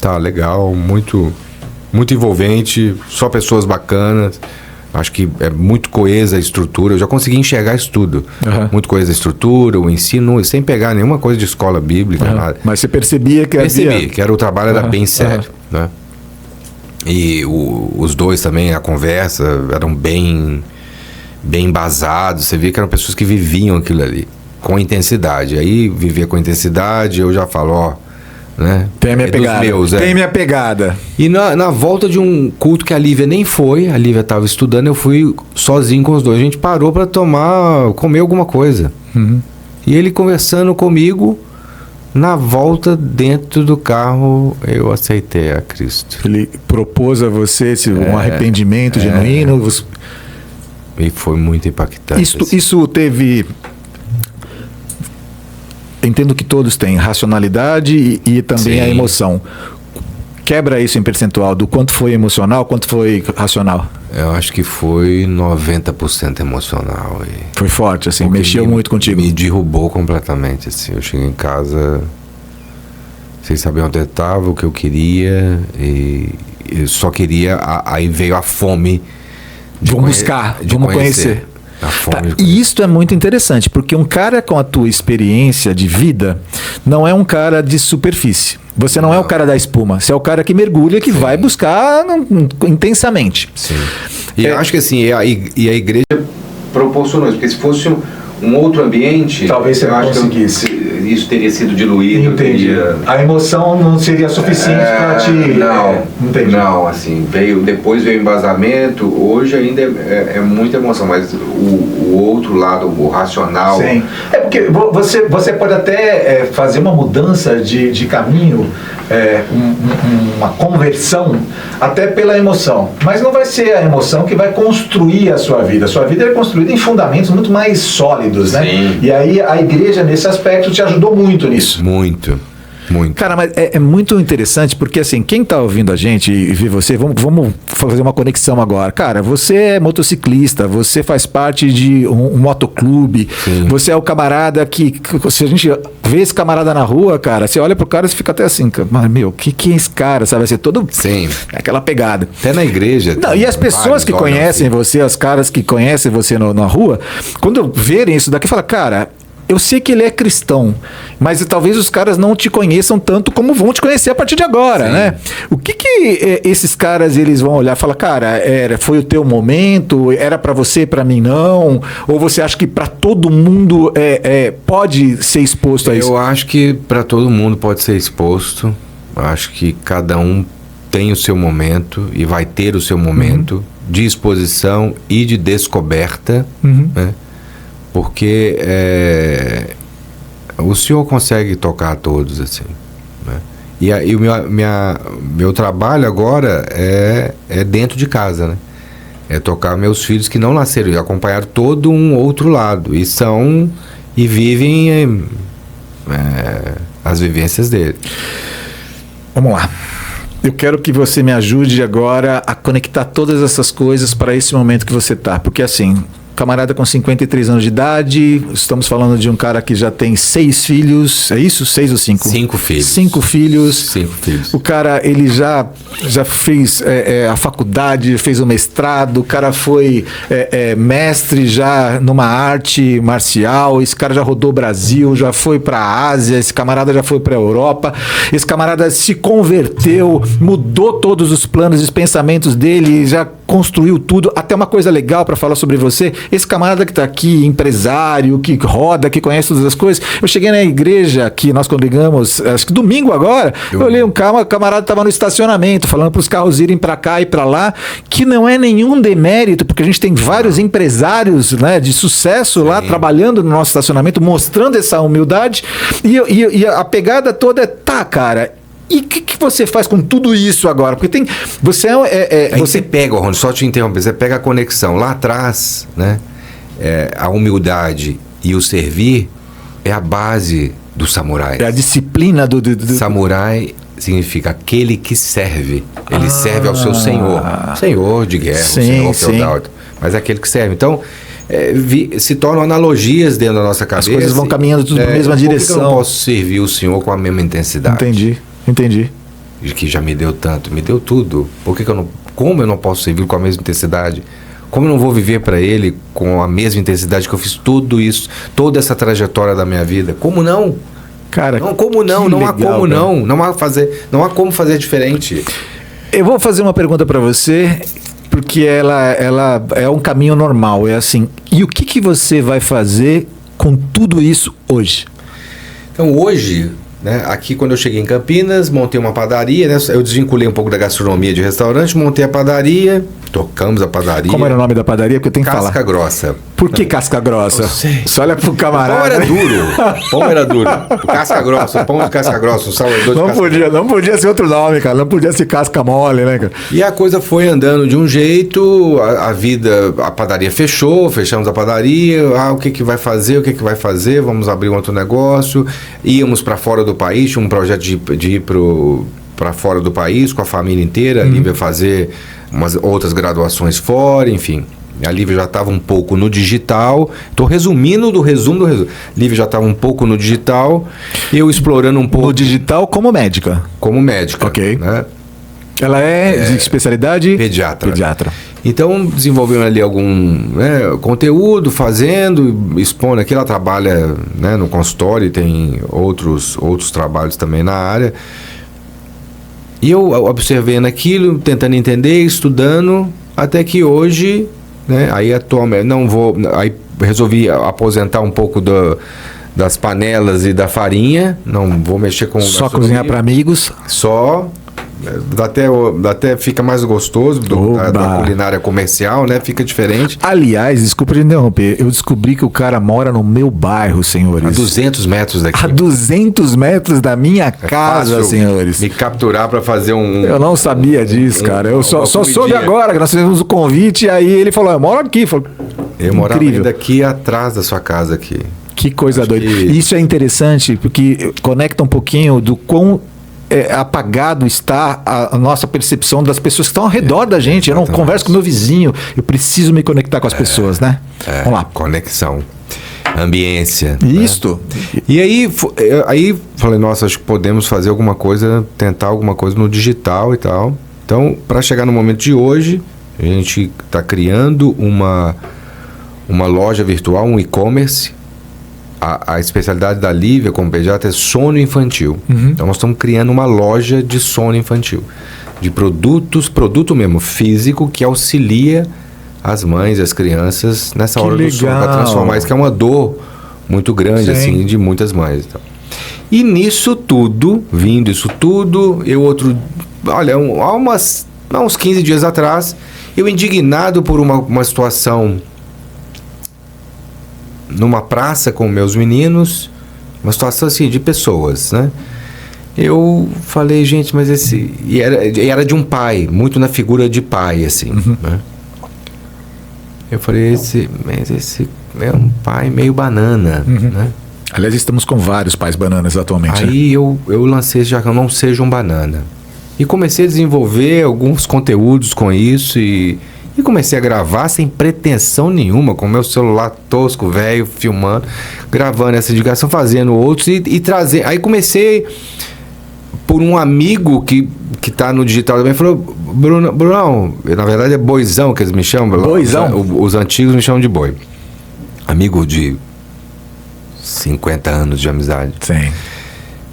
tá legal, muito envolvente, só pessoas bacanas. Acho que é muito coesa a estrutura. Eu já consegui enxergar isso tudo. Muito coesa a estrutura, o ensino, sem pegar nenhuma coisa de escola bíblica, nada. Mas você percebia que que era o trabalho era bem sério, né? E os dois também, a conversa, eram bem embasados. Você via que eram pessoas que viviam aquilo ali, com intensidade. Aí, vivia com intensidade, eu já falo, né? Tem a minha pegada. Tem minha pegada. E na volta de um culto que a Lívia nem foi, a Lívia estava estudando, eu fui sozinho com os dois. A gente parou para comer alguma coisa. E ele conversando comigo, Na volta dentro do carro, eu aceitei a Cristo. Ele propôs a você um arrependimento genuíno. E foi muito impactante. Isso teve... Entendo que todos têm racionalidade e também Sim. a emoção. Quebra isso em percentual do quanto foi emocional, quanto foi racional. Eu acho que foi 90% emocional. Foi forte, assim, Porque mexeu muito contigo. Me derrubou completamente, assim. Eu cheguei em casa sem saber onde eu estava, o que eu queria, e eu só queria... Aí veio a fome de Vamos buscar, vamos conhecer. A fome Tá, de e conhecer. isso é muito interessante, porque um cara com a tua experiência de vida não é um cara de superfície. Você não é o cara da espuma, você é o cara que mergulha, que vai buscar intensamente. Sim. E eu acho que assim, e a igreja proporcionou isso, porque se fosse um outro ambiente, Talvez você eu não acho conseguisse. que isso teria sido diluído. Teria... A emoção não seria suficiente para te... Entendi. Não, assim, depois veio o embasamento, hoje ainda é muita emoção, mas o outro lado, o racional... Sim. É porque você pode até fazer uma mudança de caminho, uma conversão, até pela emoção. Mas não vai ser a emoção que vai construir a sua vida. A sua vida é construída em fundamentos muito mais sólidos, né? Sim. E aí a igreja, nesse aspecto, te ajudou muito nisso. Muito. Cara, mas é muito interessante porque, assim, quem tá ouvindo a gente e vê você, vamos fazer uma conexão agora. Cara, você é motociclista, você faz parte de um motoclube, Sim. você é o camarada que, se a gente vê esse camarada na rua, cara, você olha pro cara e fica até assim, mas, meu, que é esse cara, sabe? Vai ser todo... Sim. Aquela pegada. Até na igreja. Não, e as pessoas que conhecem você, os caras que conhecem você na rua, quando verem isso daqui, falam, cara... Eu sei que ele é cristão, mas talvez os caras não te conheçam tanto como vão te conhecer a partir de agora, Sim. né? O que esses caras eles vão olhar e falar, cara, foi o teu momento, era pra você, pra mim não? Ou você acha que pra todo mundo pode ser exposto a isso? Eu acho que para todo mundo pode ser exposto. Acho que cada um tem o seu momento e vai ter o seu momento de exposição e de descoberta, né? Porque o Senhor consegue tocar a todos, assim, né? E o meu trabalho agora é dentro de casa, né? É tocar meus filhos que não nasceram e acompanhar todo um outro lado. E vivem as vivências dele. Vamos lá. Eu quero que você me ajude agora a conectar todas essas coisas para esse momento que você tá. Porque assim... Camarada com 53 anos de idade, estamos falando de um cara que já tem 6 filhos, é isso? 6 ou 5? 5 filhos. 5 filhos. 5 filhos. O cara, ele já fez a faculdade, fez o mestrado, o cara foi mestre já numa arte marcial, esse cara já rodou o Brasil, já foi para a Ásia, esse camarada já foi para a Europa, esse camarada se converteu, mudou todos os planos e pensamentos dele, já construiu tudo. Até uma coisa legal para falar sobre você, esse camarada que está aqui, empresário, que roda, que conhece todas as coisas. Eu cheguei na igreja que nós congregamos, acho que domingo agora, eu olhei um camarada estava no estacionamento, falando para os carros irem para cá e para lá, que não é nenhum demérito, porque a gente tem vários empresários, né, de sucesso lá, trabalhando no nosso estacionamento, mostrando essa humildade, e a pegada toda tá, cara... E o que você faz com tudo isso agora? Porque tem... Você pega, Rony, só te interromper, você pega a conexão. Lá atrás, né? A humildade e o servir é a base do samurai. É a disciplina do... Samurai significa aquele que serve. Ele serve ao seu senhor. Senhor de guerra, senhor feudal. Mas é aquele que serve. Então... se tornam analogias dentro da nossa cabeça. As coisas vão caminhando tudo na mesma direção. Por que eu não posso servir o Senhor com a mesma intensidade? Entendi. Que já me deu tanto, me deu tudo. Como eu não posso servir com a mesma intensidade? Como eu não vou viver para Ele com a mesma intensidade que eu fiz tudo isso, toda essa trajetória da minha vida? Como não? Cara, não, como não? Não há como não. Não há como fazer diferente. Eu vou fazer uma pergunta para você, porque ela é um caminho normal. É assim, e o que você vai fazer com tudo isso hoje? Então hoje... né, aqui quando eu cheguei em Campinas, montei uma padaria, né, eu desvinculei um pouco da gastronomia de restaurante, montei a padaria, tocamos a padaria. Como era o nome da padaria? Porque eu tenho que falar. Casca Grossa. Por que casca grossa? Você olha pro camarada. Pão era duro. Pão era duro. Casca grossa, pão de casca grossa, salvador de casca grossa. Não podia ser outro nome, cara. Não podia ser casca mole, né, cara? E a coisa foi andando de um jeito, a padaria fechamos a padaria, o que vai fazer, vamos abrir um outro negócio. Íamos para fora do país, tinha um projeto de ir para fora do país com a família inteira, a Lívia fazer outras graduações fora, enfim. A Lívia já estava um pouco no digital. Estou resumindo do resumo. Lívia já estava um pouco no digital. Eu explorando um pouco. No digital como médica? Como médica. Ok. Né? Ela é de especialidade? Pediatra. Então, desenvolvendo ali algum conteúdo, expondo aqui. Ela trabalha, né, no consultório e tem outros trabalhos também na área. E eu observando aquilo, tentando entender, estudando, até que hoje... Né? Aí atualmente aí resolvi aposentar um pouco das panelas e da farinha, não vou mexer com só cozinhar para amigos, até fica mais gostoso da culinária comercial, né? Fica diferente. Aliás, desculpa te interromper, eu descobri que o cara mora no meu bairro, senhores. A 200 metros daqui. A 200 metros da minha casa, senhores. Me capturar para fazer Eu não sabia disso, cara. Eu só soube agora que nós fizemos o convite e aí ele falou, eu moro aqui. Eu morava ainda aqui atrás da sua casa aqui. Que coisa doida. Isso é interessante porque conecta um pouquinho do quão apagado está a nossa percepção das pessoas que estão ao redor da gente. Eu não converso com meu vizinho, eu preciso me conectar com as pessoas, né? Vamos lá. Conexão, ambiência. Isso. Né? E aí falei, nossa, acho que podemos fazer alguma coisa, tentar alguma coisa no digital e tal. Então, para chegar no momento de hoje, a gente está criando uma loja virtual, um e-commerce. A especialidade da Lívia como pediatra é sono infantil. Então nós estamos criando uma loja de sono infantil. De produto mesmo, físico, que auxilia as mães e as crianças nessa hora do sono. Para transformar isso, que é uma dor muito grande, assim, de muitas mães. Então. E nisso tudo, olha, há uns 15 dias atrás, eu indignado por uma situação... numa praça com meus meninos, uma situação assim de pessoas, né? Eu falei, gente, mas esse... E era de um pai, muito na figura de pai, assim, né? Eu falei, esse é um pai meio banana, né? Aliás, estamos com vários pais bananas atualmente. Aí eu lancei esse jargão, não seja um banana. E comecei a desenvolver alguns conteúdos com isso e comecei a gravar sem pretensão nenhuma, com meu celular tosco, velho, filmando, gravando essa indicação, fazendo outros e trazer. Aí comecei por um amigo que tá no digital também, falou, Brunão, na verdade é Boizão que eles me chamam. Boizão? Os antigos me chamam de Boi. Amigo de 50 anos de amizade. Sim.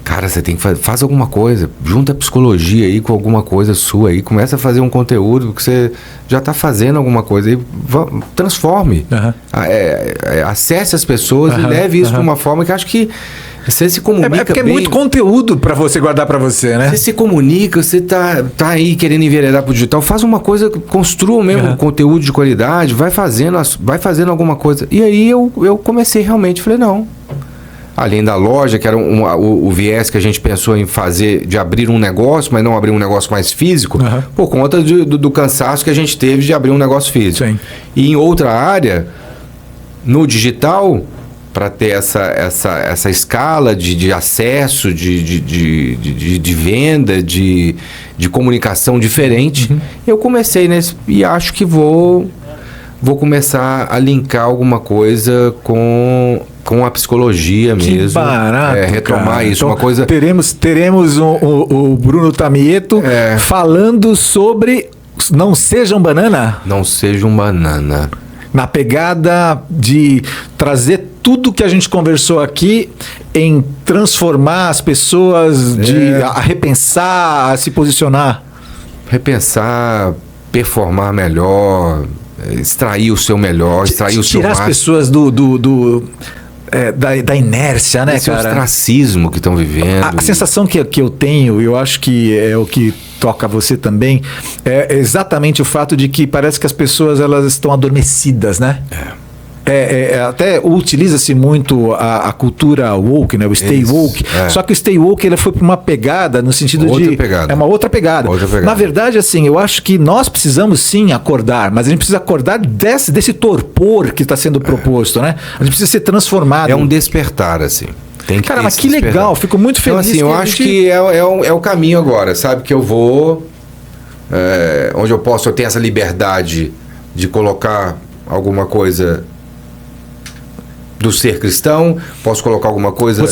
Cara, você tem que faz alguma coisa, junta a psicologia aí com alguma coisa sua aí, começa a fazer um conteúdo que você já está fazendo alguma coisa aí, transforme, acesse as pessoas e leve isso de uma forma que acho que você se comunica porque bem. É muito conteúdo para você guardar para você, né? Você se comunica, você tá aí querendo enveredar pro digital, faz uma coisa, construa mesmo conteúdo de qualidade, vai fazendo alguma coisa. E aí eu comecei realmente, falei, não. Além da loja, que era o viés que a gente pensou em fazer, de abrir um negócio, mas não abrir um negócio mais físico, por conta do cansaço que a gente teve de abrir um negócio físico. Sim. E em outra área, no digital, para ter essa escala de acesso, de venda, de comunicação diferente, eu comecei nesse, e acho que vou começar a linkar alguma coisa com a psicologia mesmo. Que barato, retomar cara. isso, então, uma coisa... Teremos o Bruno Tamieto falando sobre Não Seja um Banana? Não Seja um Banana. Na pegada de trazer tudo que a gente conversou aqui em transformar as pessoas, a repensar, a se posicionar. Repensar, performar melhor, extrair o seu melhor, extrair o seu máximo. Tirar as pessoas da inércia, né, esse cara? Esse ostracismo que estão vivendo. A sensação que eu tenho, eu acho que é o que toca você também, é exatamente o fato de que parece que as pessoas elas estão adormecidas, né? até utiliza-se muito a cultura woke, né? O stay woke. Só que o stay woke ele foi para uma pegada no sentido pegada. É uma outra pegada. Na verdade, assim, eu acho que nós precisamos sim acordar, mas a gente precisa acordar desse torpor que está sendo proposto, né? A gente precisa ser transformado. É um despertar, assim. Tem que Cara, mas que legal, fico muito feliz. Então, assim, eu acho que é o caminho agora, sabe? Que eu vou... onde eu ter essa liberdade de colocar alguma coisa do ser cristão, posso colocar alguma coisa...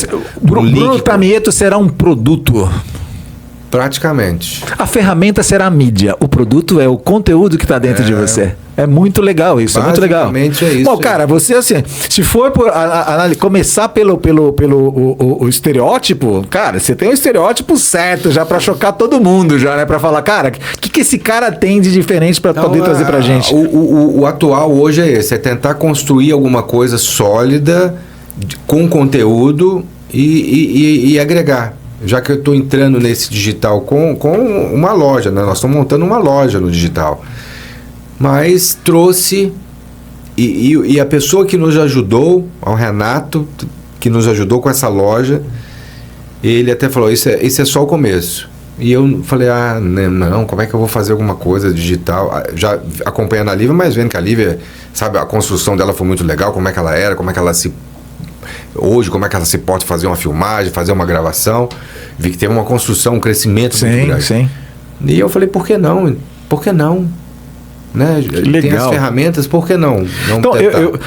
Bruno Tamieto será um produto. Praticamente. A ferramenta será a mídia. O produto é o conteúdo que está dentro de você. É muito legal isso, é muito legal. Basicamente é isso. Bom, cara, você assim, se for começar pelo estereótipo, cara, você tem o estereótipo certo já para chocar todo mundo já, né? Para falar, cara, o que esse cara tem de diferente para poder trazer pra gente? O atual hoje é esse, é tentar construir alguma coisa sólida, com conteúdo e agregar. Já que eu estou entrando nesse digital com uma loja, né? Nós estamos montando uma loja no digital. Mas trouxe... E a pessoa que nos ajudou, o Renato, que nos ajudou com essa loja, ele até falou, isso é só o começo. E eu falei, não, como é que eu vou fazer alguma coisa digital? Já acompanhando a Lívia, mas vendo que a Lívia, sabe, a construção dela foi muito legal, como é que ela era, como é que ela se... Hoje, como é que ela se pode fazer uma filmagem, fazer uma gravação. Vi que teve uma construção, um crescimento muito grande. Sim. E eu falei, por que não? Por que não? Né? Tem as ferramentas, por que não? Então,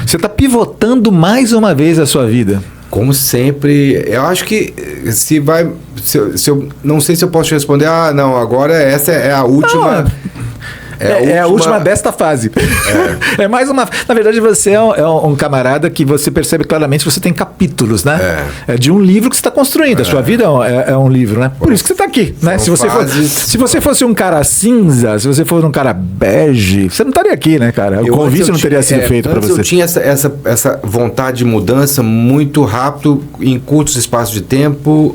você está pivotando mais uma vez a sua vida. Como sempre, eu acho que se eu não sei se eu posso te responder, não, agora essa é a última... É a última desta fase. É mais uma... Na verdade, você é um camarada que você percebe claramente que você tem capítulos, né? É de um livro que você está construindo. A sua vida é um livro, né? Por isso que você está aqui, né? Se você fosse um cara cinza, se você fosse um cara bege, você não estaria aqui, né, cara? O convite não teria sido feito para você. Eu tinha essa vontade de mudança muito rápido, em curtos espaços de tempo,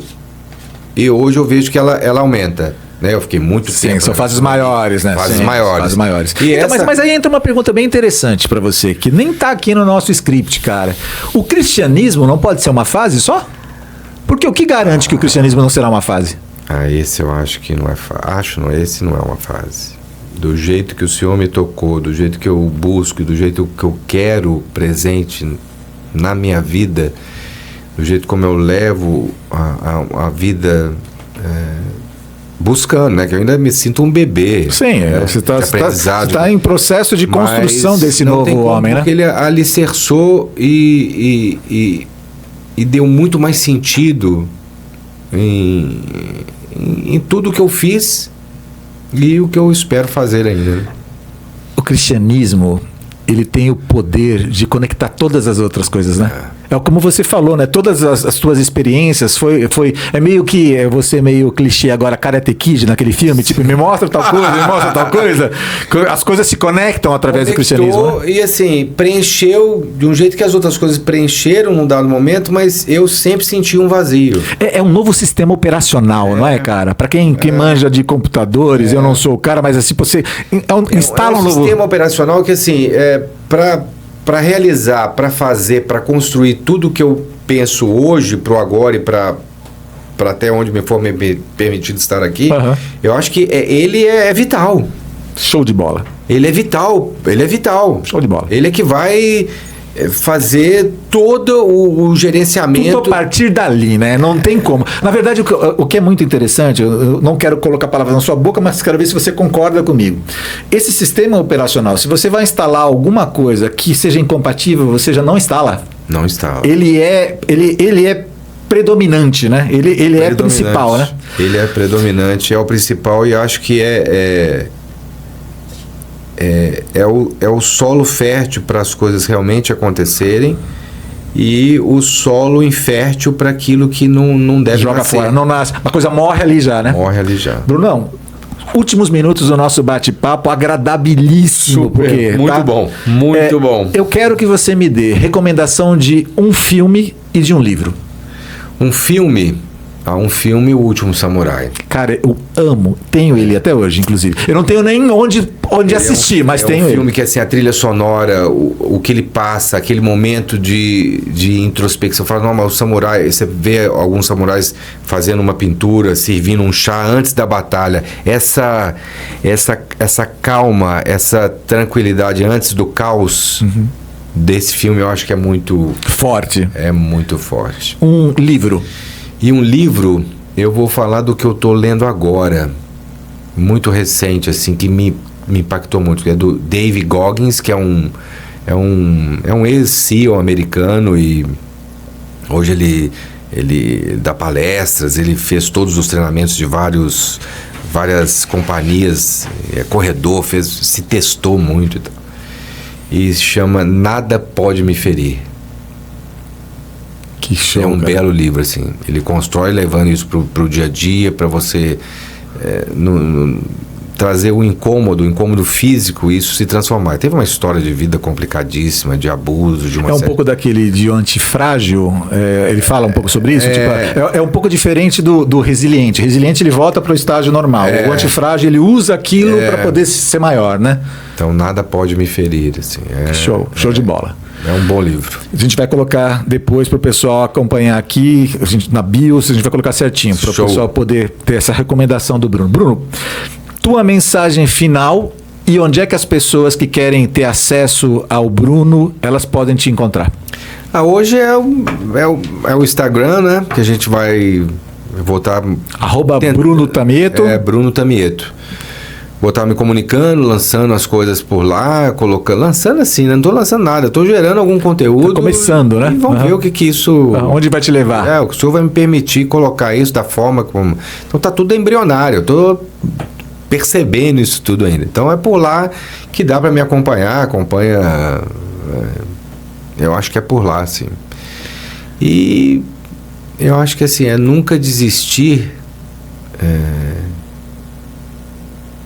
e hoje eu vejo que ela aumenta. Eu fiquei muito tempo... Sim, são fases maiores, né? Fases maiores. E então, mas aí entra uma pergunta bem interessante pra você, que nem tá aqui no nosso script, cara. O cristianismo não pode ser uma fase só? Porque o que garante que o cristianismo não será uma fase? Esse eu acho que não é fase. Esse não é uma fase. Do jeito que o Senhor me tocou, do jeito que eu busco, do jeito que eu quero presente na minha vida, do jeito como eu levo a vida... buscando, né? Que eu ainda me sinto um bebê. Sim, você está em processo de construção desse novo homem, né? Porque ele alicerçou e deu muito mais sentido em tudo que eu fiz e o que eu espero fazer ainda. Né? O cristianismo, ele tem o poder de conectar todas as outras coisas, né? É como você falou, né? Todas as tuas experiências é meio que você meio clichê agora, Karate Kid naquele filme, tipo, me mostra tal coisa, me mostra tal coisa. As coisas se conectam através do cristianismo. Né? E assim, preencheu de um jeito que as outras coisas preencheram num dado momento, mas eu sempre senti um vazio. É um novo sistema operacional, não é, cara? Para quem manja de computadores, eu não sou o cara, mas assim, você instala um novo sistema operacional que assim, para realizar, para fazer, para construir tudo que eu penso hoje, pro agora e para até onde me for permitido estar aqui, eu acho que ele é vital. Show de bola. Ele é vital. Show de bola. Ele é que vai fazer todo o gerenciamento. Tudo a partir dali, né? Não tem como. Na verdade, o que é muito interessante, eu não quero colocar palavras na sua boca, mas quero ver se você concorda comigo. Esse sistema operacional, se você vai instalar alguma coisa que seja incompatível, você já não instala. Não instala. Ele é predominante, né? Ele é principal, né? Ele é predominante, é o principal e acho que é o solo fértil para as coisas realmente acontecerem e o solo infértil para aquilo que não deve joga nascer. Fora, não nasce. A coisa morre ali já, né? Morre ali já. Brunão, últimos minutos do nosso bate-papo, agradabilíssimo. Super, muito bom, muito bom. Eu quero que você me dê recomendação de um filme e de um livro. Um filme, a um filme, O Último Samurai. Cara, eu amo. Tenho ele até hoje, inclusive. Eu não tenho nem onde assistir, mas tenho ele. É um filme que, assim, a trilha sonora, o que ele passa, aquele momento de introspecção. Fala, não, mas o samurai... Você vê alguns samurais fazendo uma pintura, servindo um chá antes da batalha. Essa calma, essa tranquilidade antes do caos desse filme, eu acho que é muito... Forte. É muito forte. Um livro. E um livro, eu vou falar do que eu estou lendo agora, muito recente, assim, que me impactou muito, é do Dave Goggins, que é um ex-CEO americano, e hoje ele dá palestras, ele fez todos os treinamentos de várias companhias, corredor, se testou muito, e se chama Nada Pode Me Ferir. Que show, é um cara. belo livro, assim. Ele constrói levando isso pro dia a dia, para você trazer o incômodo físico e isso se transformar. Teve uma história de vida complicadíssima, de abuso, de uma É um pouco daquele de antifrágil, ele fala um pouco sobre isso? É um pouco diferente do resiliente. O resiliente, ele volta para o estágio normal. O antifrágil, ele usa aquilo para poder ser maior, né? Então, Nada Pode Me Ferir, assim. Show de bola. É um bom livro. A gente vai colocar depois para o pessoal acompanhar aqui, na BIOS, a gente vai colocar certinho, para o pessoal poder ter essa recomendação do Bruno. Bruno, tua mensagem final e onde é que as pessoas que querem ter acesso ao Bruno, elas podem te encontrar? Hoje é o Instagram, né? Que a gente vai voltar... @Bruno Tamieto. Bruno Tamieto. Vou estar me comunicando, lançando as coisas por lá, lançando assim, né? Não estou lançando nada, estou gerando algum conteúdo. Tá começando, né? E vamos ver o que isso... Onde vai te levar? O senhor vai me permitir colocar isso da forma como... Então tá tudo embrionário, eu estou percebendo isso tudo ainda. Então é por lá que dá para me acompanha... Eu acho que é por lá, assim. E eu acho que assim, é nunca desistir...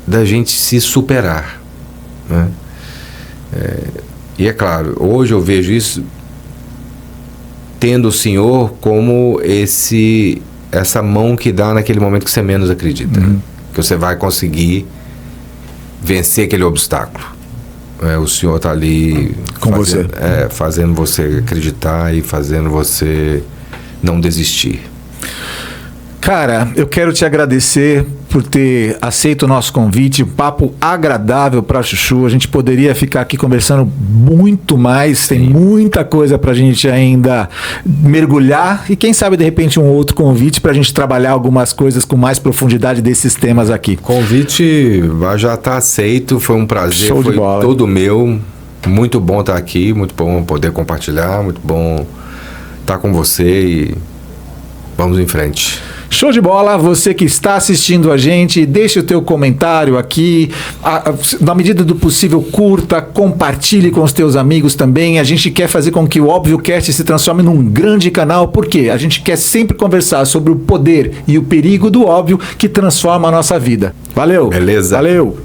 da gente se superar, né? E é claro, hoje eu vejo isso tendo o Senhor como essa mão que dá naquele momento que você menos acredita, que você vai conseguir vencer aquele obstáculo. O Senhor está ali com você, fazendo você acreditar e fazendo você não desistir. Cara, eu quero te agradecer por ter aceito o nosso convite, um papo agradável para Chuchu. A gente poderia ficar aqui conversando muito mais, tem muita coisa para a gente ainda mergulhar e quem sabe de repente um outro convite para a gente trabalhar algumas coisas com mais profundidade desses temas aqui. Convite já está aceito, foi um prazer, Show de bola. Todo meu, muito bom estar aqui, muito bom poder compartilhar, muito bom estar com você e vamos em frente. Show de bola, você que está assistindo a gente, deixe o teu comentário aqui, na medida do possível curta, compartilhe com os teus amigos também. A gente quer fazer com que o ObvioCast se transforme num grande canal, porque a gente quer sempre conversar sobre o poder e o perigo do óbvio que transforma a nossa vida. Valeu! Beleza! Valeu!